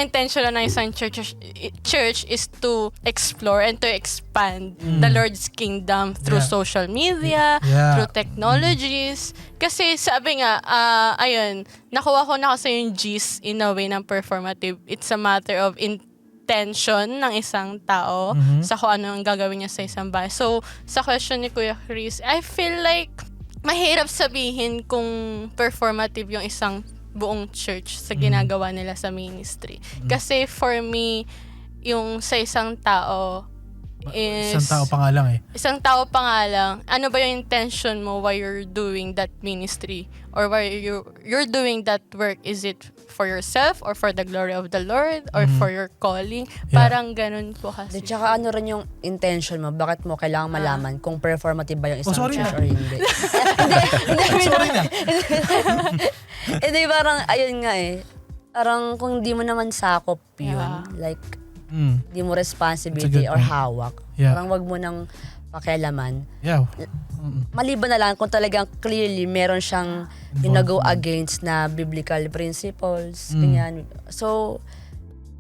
intention ng isang church is to explore and to expand the Lord's kingdom through social media, through technologies. Kasi sabi nga, nakuha ko na kasi yung gist in a way ng performative. It's a matter of intention ng isang tao sa kung ano ang gagawin niya sa isang bahay. So, sa question ni Kuya Chris, I feel like mahirap sabihin kung performative yung isang buong church sa ginagawa nila sa ministry. Kasi for me, yung sa isang tao is... Isang tao pa nga lang Isang tao pa nga lang. Ano ba yung intention mo why you're doing that ministry? Or why you're doing that work? Is it for yourself or for the glory of the Lord or for your calling? Parang ganun po kasi. Tsaka ano rin yung intention mo? Bakit mo kailangan malaman kung performative ba yung isang church or hindi? Sorry na. Hindi, parang, ayun nga parang kung di mo naman sakop yun, like, di mo responsibility or hawak. Parang wag mo nang pakialaman. Maliban na lang kung talagang clearly meron siyang go against na biblical principles. Ganyan. So,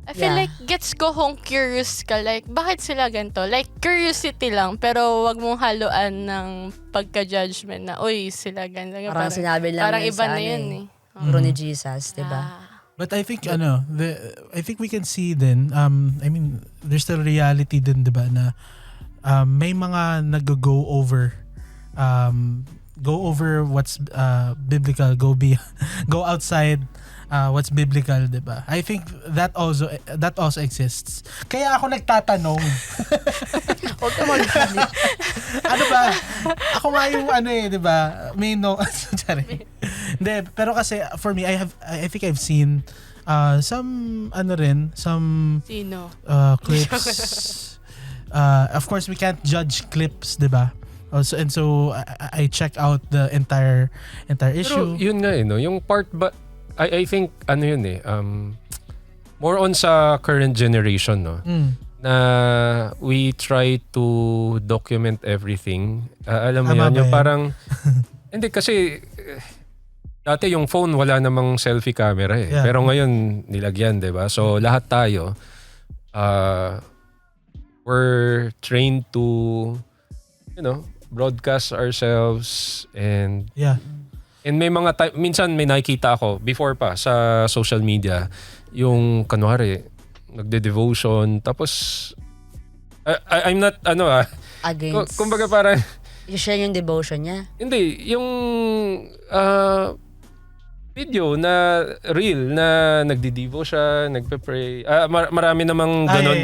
I feel like gets ko kung curious ka, like, bakit sila ganito? Like, curiosity lang, pero wag mong haluan ng pagka-judgment na, uy, sila ganito. Parang sinabi lang parang iba na yun Guro ni Jesus, diba? But I think I think we can see then, there's still reality din, diba, na may mga nag-go over what's biblical, go outside what's biblical, 'di ba? I think that also exists. Kaya ako nagtatanong. Huwag ka mag-galit. Ano ba? Ako nga yung 'di ba? May no. Sorry. Hindi, pero kasi for me, I think I've seen some Sino? clips. Of course, we can't judge clips, 'di ba? So I check out the entire Pero issue. yun nga no, yung part ba I think yun more on sa current generation no. Na we try to document everything. Alam mo Tama yun, ba yung yan? parang hindi kasi dati yung phone wala namang selfie camera Yeah. Pero ngayon nilagyan, 'di ba? So lahat tayo we're trained to broadcast ourselves and may mga minsan may nakikita ako before pa sa social media yung kanwari nagde-devotion tapos I'm not Against. kumbaga parang You share yung devotion niya. hindi yung video na real na nagdi-devo siya, nagpe-pray. Marami namang ganun.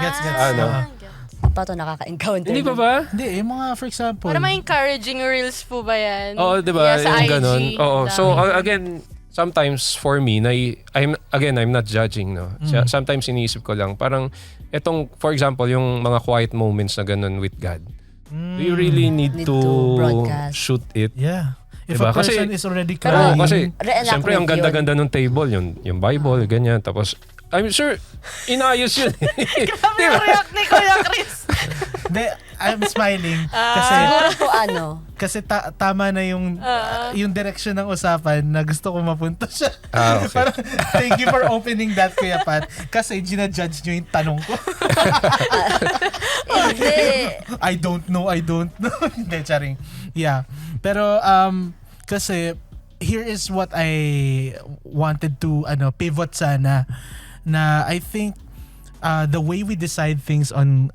Gets. Ano? Pato nakaka-encounter. Hindi pa ba? Hindi, yung mga for example. Para ma-encouraging reels po ba yan? Oo, di ba? Yeah, sa Yung IG. ganun. Oo. dami. So, again, sometimes for me, I'm not judging, no? Sometimes iniisip ko lang, parang, for example, yung mga quiet moments na ganun with God. Do you really need Need to to broadcast. shoot it? Yeah. If Diba? a person Kasi- is already Oo, crying. kasi, Reenactment siyempre, ang yun. ganda-ganda ng table, yung Bible, ganyan. Tapos, I'm sure, inayos yun. Kami ang react ni Kuya Chris. Hindi, I'm smiling. Kasi, Siguro po kasi tama na yung direction ng usapan na gusto ko mapunta siya. Okay. Parang, thank you for opening that, Kuya Pat. Kasi ginajudge nyo yung tanong ko. Hindi. I don't know. Hindi, charing. Yeah. Pero, kasi, here is what I wanted to pivot sana na I think the way we decide things on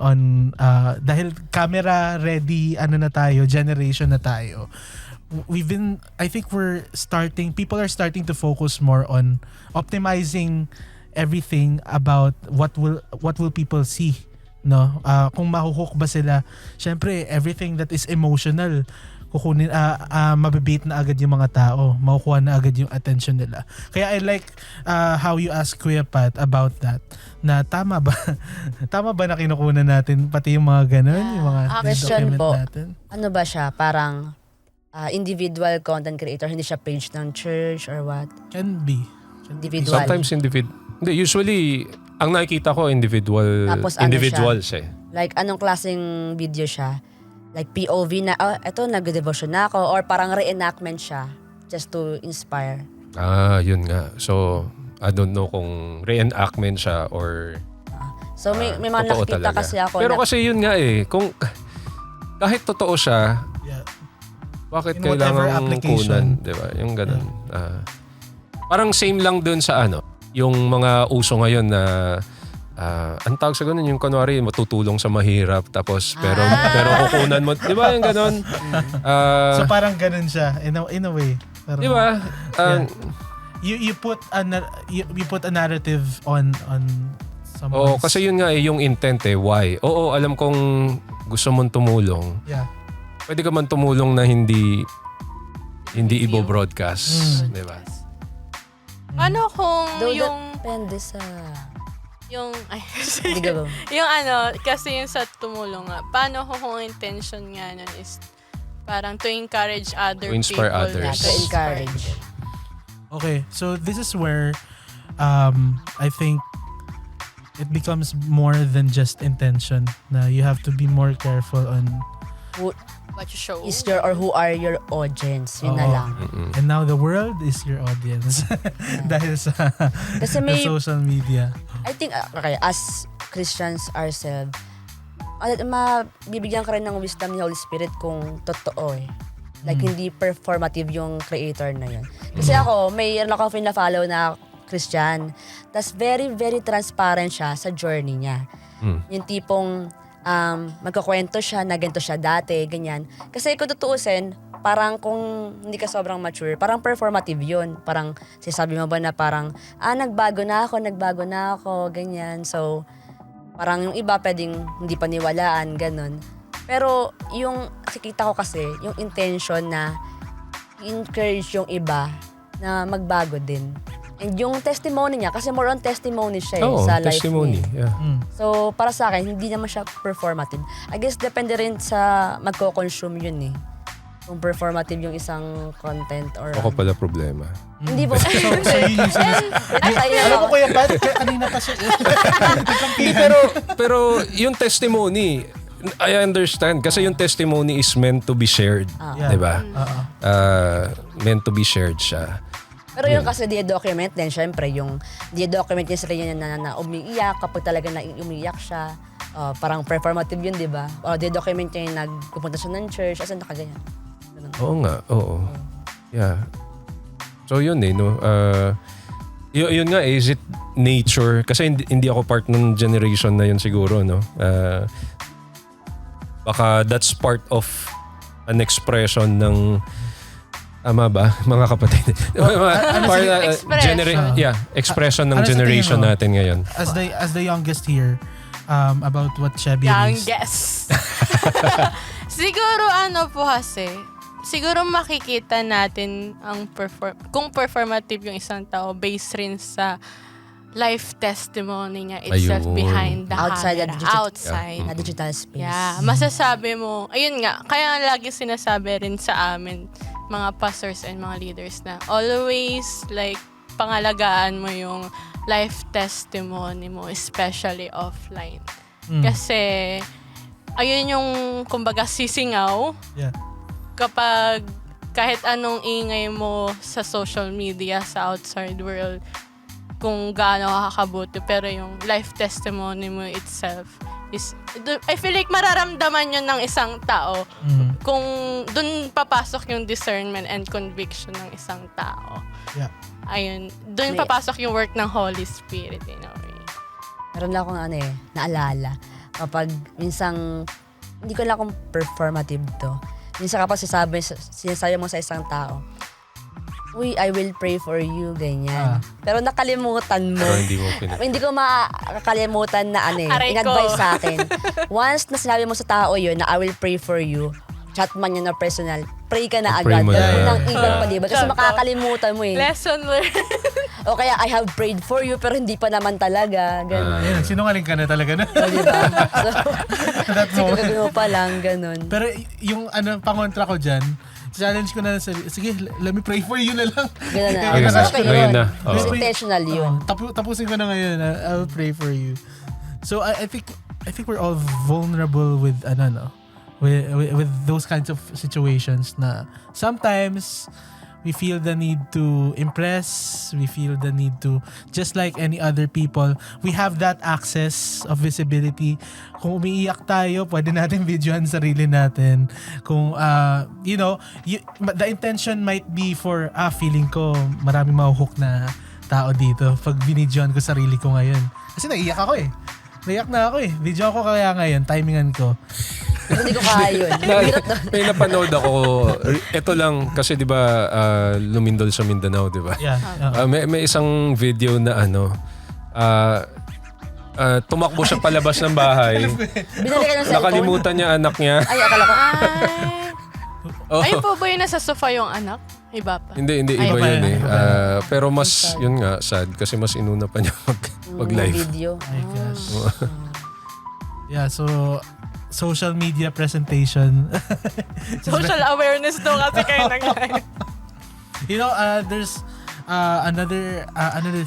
dahil camera ready na tayo, generation na tayo, I think people are starting to focus more on optimizing everything about what will people see, no? Kung mahuhook ba sila, syempre everything that is emotional kukunin, mabibait na agad yung mga tao, makukuha na agad yung attention nila. Kaya I like how you ask Kuya Pat about that, na tama ba na kinukunan natin pati yung mga ganun, yung mga Question document po. natin? Ano ba siya? Parang individual content creator, hindi siya page ng church or what? Can be. Individual. Sometimes hindi, usually, ang nakikita ko Tapos ano individuals Like, anong klaseng video siya? Like, POV na, eto, nag-devotion na ako. Or parang reenactment siya just to inspire. Yun nga. So, I don't know kung reenactment siya or So, may mga totoo nakikita talaga. kasi ako Pero na, kasi yun nga kung kahit totoo siya, Yeah. bakit In whatever kailangan application. kunan, di ba? Yung ganun. Parang same lang dun sa yung mga uso ngayon na ang tawag sa ganun, yung kunwari matutulong sa mahirap tapos pero kukunan mo, di ba yung ganun? So parang ganun siya in a way. Parang, Di ba? You put a narrative on someone's... Kasi yun nga yung intent why. Oo, alam kong gusto mong tumulong. Yeah. Pwede ka man tumulong na hindi ibo-broadcast, di ba? Paano kung though yung... depende sa... Sige. Hindi ka ba? Yung kasi yung sa tumulong nga, paano kung intention nga nun is parang to encourage other To inspire people. others. To encourage. Okay, so this is where I think it becomes more than just intention. Na you have to be more careful on... What you show. Is your or who are your audience? Yun na Oo. lang. And now the world is your audience. Dahil sa Kasi the may, social media. I think, okay, as Christians ourselves, mabibigyan ka rin ng wisdom ni Holy Spirit kung totoo Like, hindi performative yung creator na yun. Kasi ako, may ako na-follow na Christian. Tas very, very transparent siya sa journey niya. Yung tipong, magkukwento siya na ganito siya dati, ganyan. Kasi kung tutuusin, parang kung hindi ka sobrang mature, parang performative yun. Parang sinasabi mo ba na parang, nagbago na ako, ganyan. So, parang yung iba pwedeng hindi paniwalaan, ganun. Pero yung nakikita ko kasi, yung intention na encourage yung iba na magbago din. And yung testimony niya, kasi more on testimony siya sa life testimony. niya. Yeah. So, para sa akin, hindi naman siya performative. I guess depende rin sa magko-consume yun eh. Kung performative yung isang content or... Ako pala problema. Hindi po. So yun yung alam ko Kuya Pat, kanina pa siya. pero yung testimony, I understand. Kasi yung testimony is meant to be shared. Yeah. Diba? Meant to be shared siya. Pero yung kasi di-document din, syempre, yung di-document niya sila yun na umiiyak kapag talaga na umiiyak siya. Parang performative yun, di ba? O di-document niya yung nagpupunta siya ng church, asan nakaganyan. Oo nga, oo. Yeah. So yun no? Yun nga, is it nature? Kasi hindi ako part ng generation na yun siguro, no? Baka that's part of an expression ng tama ba, mga kapatid? Expression ng generation natin ngayon. As the youngest here, about what Chevy is. Youngest. Siguro po kasi, siguro makikita natin ang kung performative yung isang tao based rin sa life testimony niya itself behind the Outside camera. Outside. Na digital space. Yeah. Masasabi mo, ayun nga, kaya lagi sinasabi rin sa amin, mga pastors and mga leaders na always pangalagaan mo yung life testimony mo, especially offline. Kasi, ayun yung, kumbaga, sisingaw. Yeah. Kapag kahit anong ingay mo sa social media, sa outside world, kung gaano kakakabuti, pero yung life testimony mo itself is, I feel like mararamdaman yun ng isang tao kung dun papasok yung discernment and conviction ng isang tao. Yeah. Ayun, dun papasok yung work ng Holy Spirit in a way. Meron lang akong naalala. Kapag minsang, hindi ko lang kung performative to. Minsan kapag sinasabi mo sa isang tao, uy, I will pray for you, ganyan. Pero nakalimutan mo. Pero hindi ko Hindi ko makakalimutan na in-advise sa akin. Once na sinabi mo sa tao yun na I will pray for you, chat man yun na personal, pray ka na Pray agad. mo na. Unang ibang palibad. Kasi makakalimutan mo eh. Lesson learned. O kaya, I have prayed for you, pero hindi pa naman talaga. Ganun. Ayun, sinungaling ka na talaga na. O, diba? So, That moment. gagawin mo pa lang, ganun. Pero yung pangontra ko dyan, challenge ko na sige, let me pray for you na lang. Ganun na. Ayun na. Okay, Ngayon yun. na. Mas Oo. intentional yun. Tapusin ko na ngayon. I'll pray for you. So I think we're all vulnerable with with those kinds of situations na sometimes we feel the need to impress, we feel the need to, just like any other people, we have that access of visibility. Kung umiiyak tayo, pwede natin videohan sarili natin. Kung, the intention might be for, feeling ko maraming mahuhook na tao dito pag binidyohan ko sarili ko ngayon. Kasi naiiyak ako eh. Naiyak na ako eh. Video ako kaya ngayon, timingan ko. Hindi ko kaya yun. May napanood ako, ito lang, kasi di ba lumindol sa Mindanao, di ba? Yeah. May isang video na tumakbo siya palabas ng bahay. Binalik ka ng cellphone. Nakalimutan niya anak niya. Ay, akala ko, Ay po ba yung nasa sofa yung anak? Iba pa. Hindi, Ay, iba iba yun yan. Pero mas, yun nga, sad. Kasi mas inuna pa niya mag-live. video. My gosh. Yeah, so social media presentation. Social awareness daw kasi kayo nag-live. There's another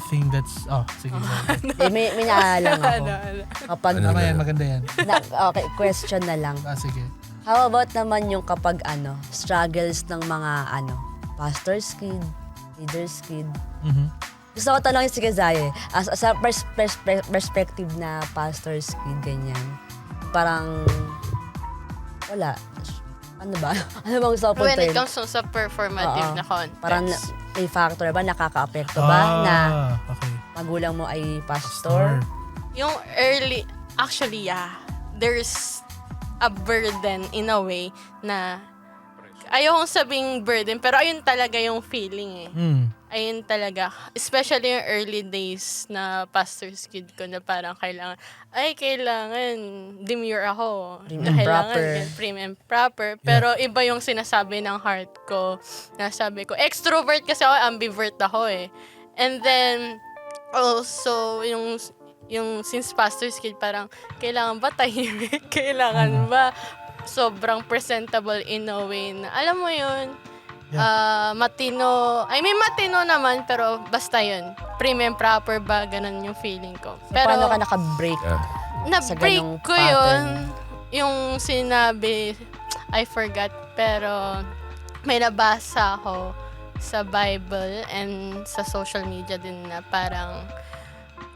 thing that's sige. May naalang ako. Kapag, Tama yan, maganda yan. okay, question na lang. Sige. How about naman yung kapag struggles ng mga pastor's kid, leader's kid? Mhm. Gusto ko tanongin si Kezaye, as a perspective na pastor's kid, ganyan. Parang, wala. Ano ba? Ano bang gusto ko When it puntahin? comes sa performative Oo. na context. Parang may factor ba, nakaka-apekto ba na Okay. magulang mo ay pastor? Yung early, actually, yeah. there's a burden in a way na ayokong sabing burden, pero ayun talaga yung feeling Ayun talaga. Especially yung early days na pastor's kid ko na parang kailangan demure ako. Prim and proper. Prim and proper. Pero iba yung sinasabi ng heart ko. Nasabi ko, extrovert kasi ako, ambivert ako eh. And then, also, yung since pastor's kid, parang kailangan ba tahimik? Kailangan ba sobrang presentable in a way na, alam mo yun, matino. I mean, matino naman, pero basta yun. Prim and proper ba? Ganun yung feeling ko. So, Pero, paano ka naka-break? na-break ganong ko pattern? yun. Yung sinabi, I forgot, pero may nabasa ako sa Bible and sa social media din na parang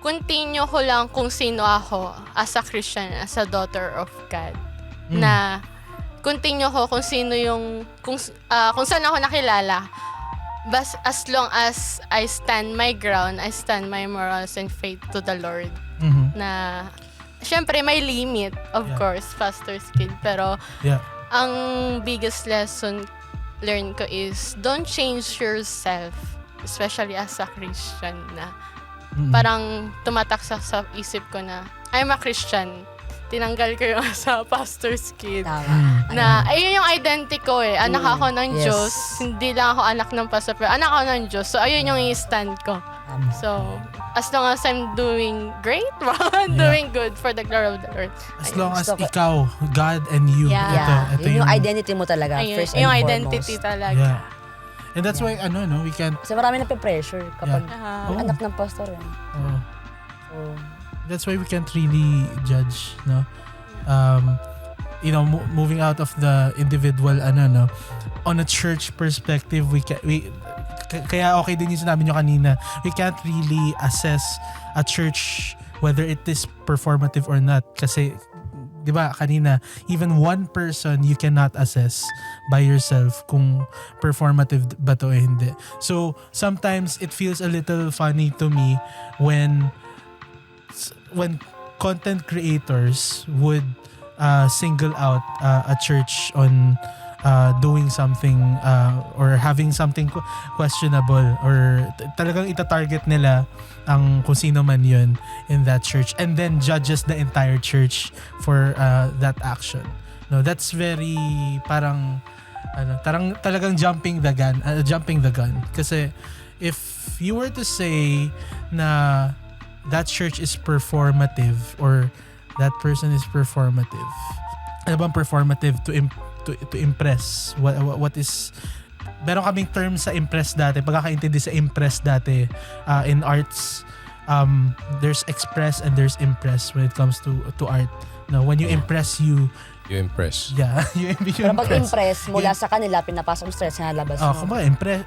continue ko lang kung sino ako as a Christian, as a daughter of God. Na continue ko kung sino yung kung saan ako nakilala. As long as I stand my ground, I stand my morals and faith to the Lord. Na syempre may limit, of course, pastor's kid, pero ang biggest lesson learn ko is don't change yourself, especially as a Christian na parang tumatak sa isip ko na I'm a Christian. Tinanggal ko yung sa pastor's kid. Tama. Na, ayun yung identity ko eh. Anak ako ng Yes. Diyos. Hindi lang ako anak ng pastor, pero anak ako ng Diyos. So, ayun yung i-stand ko. So, as long as I'm doing great, doing good for the glory of the Lord. As long as Gusto ko- ikaw, God and you. Yeah. Ito Yun yung identity mo talaga, Ayun, first and yung foremost. identity talaga. Yeah. And that's why, we can't, Kasi marami na-pressure kapag Ah. Oh. anak ng pastor. So, that's why we can't really judge, no? Moving out of the individual, on a church perspective, kaya okay din yung sinabi nyo kanina, we can't really assess a church whether it is performative or not. Kasi, di ba, kanina, even one person you cannot assess by yourself kung performative ba to o hindi. So, sometimes it feels a little funny to me when content creators would single out a church on doing something or having something questionable or talagang ita-target nila ang kung sino man yun in that church and then judges the entire church for that action. No, that's very parang talagang jumping the gun kasi if you were to say na that church is performative or that person is performative. Ano bang performative to impress? What is meron kaming term sa impress dati, pagkakaintindi sa impress dati in arts, there's express and there's impress when it comes to art. No, when you impress you impress. Yeah, you pero pag impress. impress, mula sa kanila, pinapasok mo stress na labas mo. Kumbaga,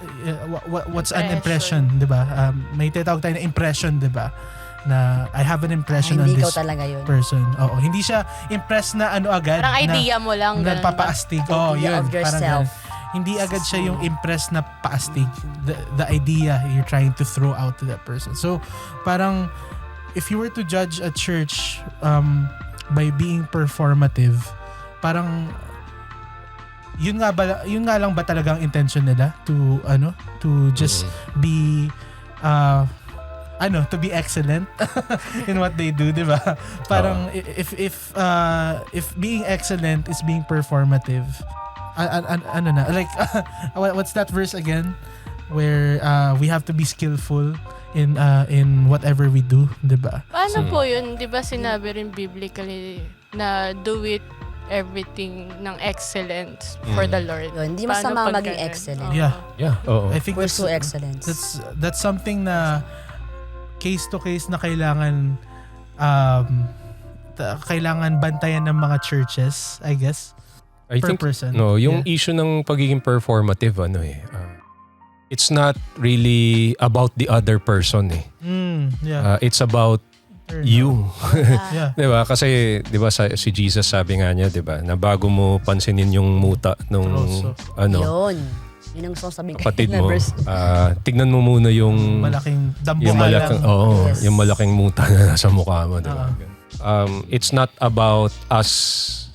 what's an impression, di ba? May tinatawag tayo na impression, di ba? Na I have an impression on hindi this ikaw talaga yun. person. Oo, hindi siya impress na agad. Parang na, idea mo lang. na ganun ba? papaastig. Idea Yun. of Parang yourself. ganun. Hindi agad siya yung impress na paastig. The idea you're trying to throw out to that person. So, parang if you were to judge a church by being performative, parang yun nga lang ba talagang intention nila to just be to be excellent in what they do, di ba? Parang if being excellent is being performative, what's that verse again? Where we have to be skillful in whatever we do, di ba? Paano po yun? Di ba sinabi rin biblically na do it everything ng excellence for the Lord? Yun, hindi Paano masama pag maging ganun? excellent. Yeah. Oo. I think Pursue excellence. that's something na case to case na kailangan bantayan ng mga churches, I guess. I per think, person. yung issue ng pagiging performative, it's not really about the other person eh. It's about you. Yeah. Diba? Kasi, diba, si Jesus sabi nga niya, diba, na bago mo pansinin yung muta nung, Yun. Yun ang gusto kong sabihin. kapatid mo, tignan mo muna yung malaking dambuhalang. yung malaking, Yes. yung malaking muta na nasa mukha mo, diba? it's not about us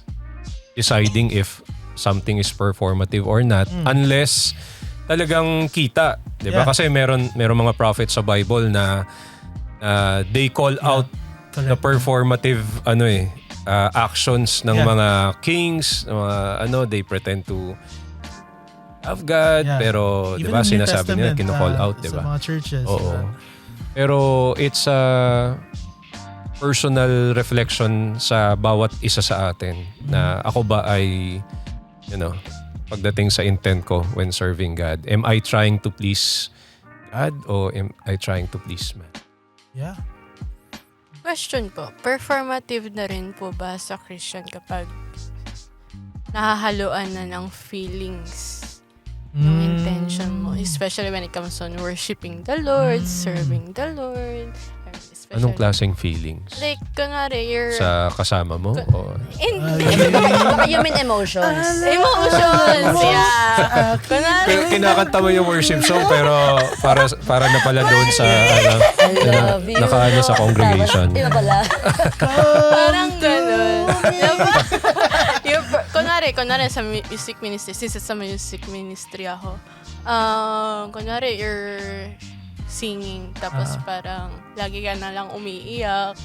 deciding if something is performative or not unless talagang kita, 'di ba? Yeah. Kasi meron mga prophets sa Bible na they call out the performative actions ng mga kings, they pretend to have God, pero 'di Even ba in New sinasabi nila Testament, kino-call out, 'di sa ba? mga churches. Oo. Pero it's a personal reflection sa bawat isa sa atin na ako ba ay pagdating sa intent ko when serving God, am I trying to please God o am I trying to please man? Yeah. Question po, performative na rin po ba sa Christian kapag nahahaluan na ng feelings ng intention mo? Especially when it comes on worshiping the Lord, serving the Lord. Anong klaseng feelings? Like, kunwari, you're... Sa kasama mo? O Hindi. Baka human emotions. Emotions, yeah. Kunwari, kinakanta mo yung worship song pero para na pala doon sa I love you. nakaano sa congregation. Iba pala. parang ganun. Diba? Kunwari sa music ministry, since sa music ministry ako, kunwari, you're singing, tapos parang lagi ka na lang umiiyak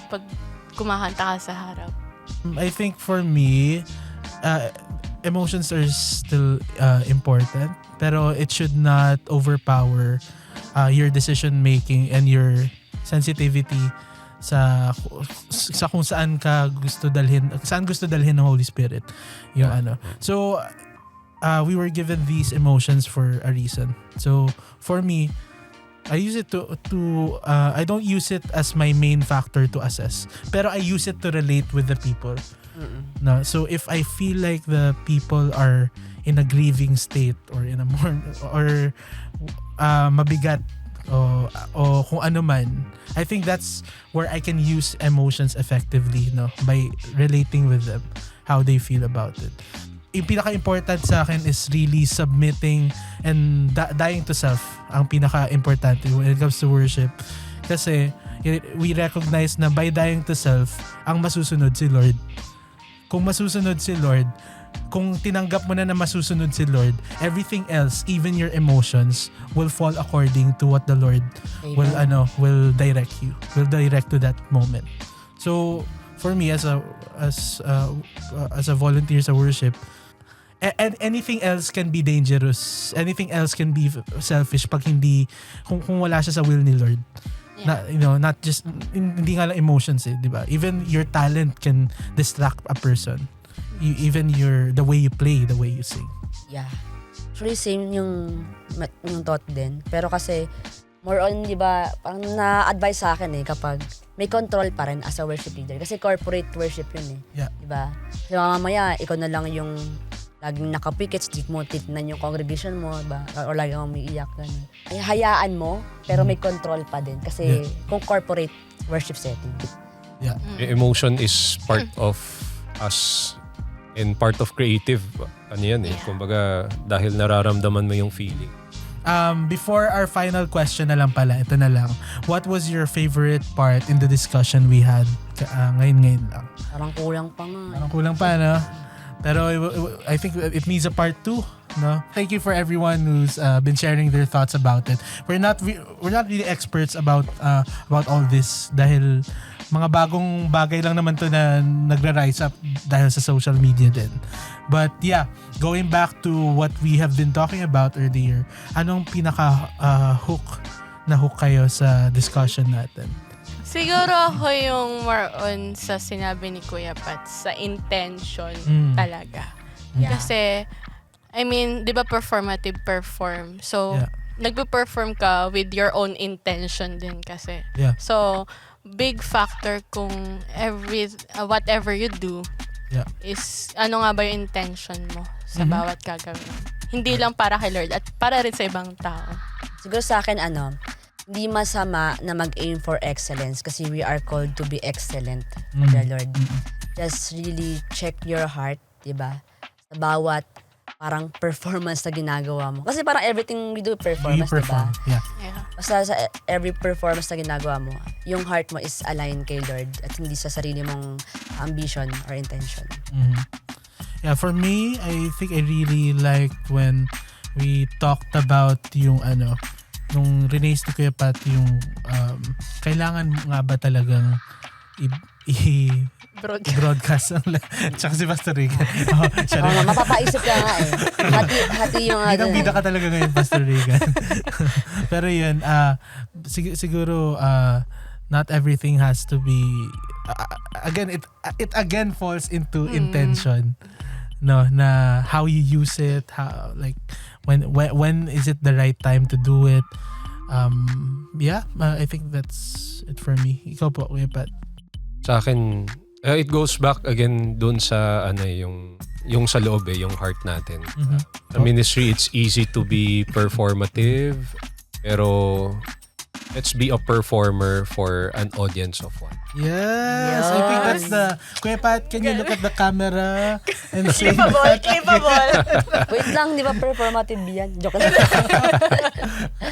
pag kumakanta ka sa harap. I think for me, emotions are still important, pero it should not overpower your decision making and your sensitivity sa kung saan gusto dalhin ng Holy Spirit yung So we were given these emotions for a reason. So for me, I use it to I don't use it as my main factor to assess, pero I use it to relate with the people. No, so if I feel like the people are in a grieving state or in a more mabigat o kung ano man, I think that's where I can use emotions effectively, by relating with them, how they feel about it. Yung pinaka-important sa akin is really submitting and dying to self. Ang pinaka-importante when it comes to worship. Kasi we recognize na by dying to self, ang masusunod si Lord. Kung masusunod si Lord, kung tinanggap mo na masusunod si Lord, everything else, even your emotions, will fall according to what the Lord will direct you. Will direct to that moment. So, for me as a volunteer sa worship, and anything else can be dangerous. Anything else can be selfish pag kung wala siya sa will ni Lord. Yeah. Not just hindi nga lang emotions, di ba? Even your talent can distract a person. Even the way you play, the way you sing. Yeah. Actually, same yung thought din. Pero kasi, more on, di ba, parang na-advise sa akin kapag may control pa rin as a worship leader. Kasi corporate worship yun Yeah. Di ba? So, mamaya, ikaw na lang yung laging nakapikit, stick mo, titnan yung congregation mo, ba? Or laging umiiyak. Ganun. Ay, hayaan mo, pero may control pa din. Kasi kung corporate worship setting. Yeah. Emotion is part of us and part of creative. Ano yan Kumbaga, dahil nararamdaman mo yung feeling. Before our final question na lang pala, ito na lang. What was your favorite part in the discussion we had ngayon lang? Parang kulang pa nga. Parang kulang pa, no? Pero I think it needs a part 2, no? Thank you for everyone who's been sharing their thoughts about it. We're not really experts about all this dahil mga bagong bagay lang naman to na nagra-rise up dahil sa social media din. But yeah, going back to what we have been talking about earlier, anong hook kayo sa discussion natin? Siguro ako yung more on sa sinabi ni Kuya Pat, sa intention talaga. Yeah. Kasi, I mean, di ba performative perform? So, nagpe-perform ka with your own intention din kasi. Yeah. So, big factor kung whatever you do is ano nga ba yung intention mo sa bawat gagawin. Hindi lang para kay Lord at para rin sa ibang tao. Siguro sa akin, hindi masama na mag-aim for excellence kasi we are called to be excellent for the Lord. Just really check your heart, diba? Sa bawat parang performance na ginagawa mo. Kasi parang everything we do performance, diba? Yeah. Yeah. Basta sa every performance na ginagawa mo, yung heart mo is aligned kay Lord at hindi sa sarili mong ambition or intention. Yeah, for me, I think I really liked when we talked about yung nung rinaise ni Kuya Pat yung kailangan nga ba talagang broadcast ang tsaka si Pastor Regan. Mapapaisip ka nga eh. Hati yung Bida ka talaga ngayon, Pastor Regan. Pero yun, siguro not everything has to be again, it again falls into intention. No, na how you use it, how like when is it the right time to do it. I think that's it for me. Ikaw po, Kuya Pat. Sa akin, it goes back again dun sa yung sa loob yung heart natin. Sa ministry, it's easy to be performative, pero let's be a performer for an audience of one. Yes, I think that's the... Kuya Pat, can you look at the camera and say Clippable. Wait lang, di ba performative yan? Joke lang.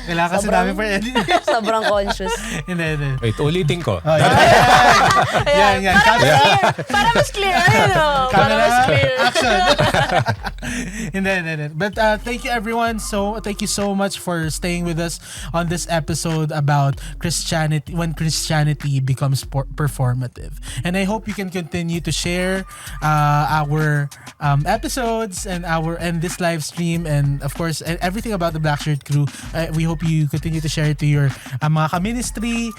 Kailangan kasi namin for edit. Sobrang conscious. Hindi. Wait, ulitin ko. Oh, yan. Para mas clear. Para mas clear. Action. Hindi. But thank you everyone. So thank you so much for staying with us on this episode about Christianity, when Christianity becomes performative. And I hope you can continue to share our episodes and this live stream, and of course everything about the Black Shirt Crew. We hope you continue to share it to your mga ka-ministry.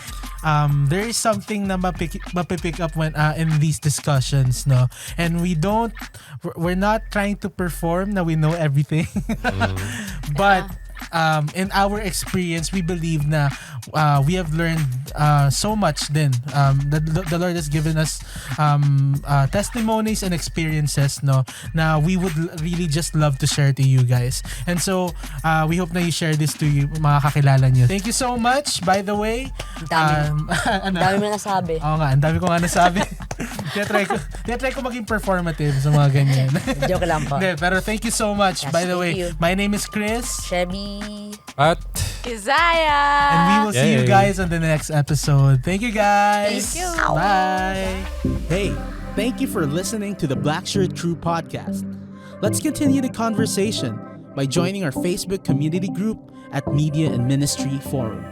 There is something na mapipick up when in these discussions, no? And we're not trying to perform na we know everything. But in our experience, we believe na we have learned so much din. The Lord has given us testimonies and experiences, no, na we would really just love to share to you guys. And so, we hope na you share this to you, mga kakilala nyo. Thank you so much, by the way. Dami mo nasabi. Oo nga, ang dami ko nga nasabi. Tinatry ko maging performative sa mga ganyan. Joke lang po. Pero thank you so much. Yes, by the thank way, you. my name is Chris. Chevy. At Isaiah. And we will see you Yay. guys on the next episode. Thank you guys. Thank you. Bye. Hey, thank you for listening to the Black Shirt Crew podcast. Let's continue the conversation by joining our Facebook community group at Media and Ministry Forum.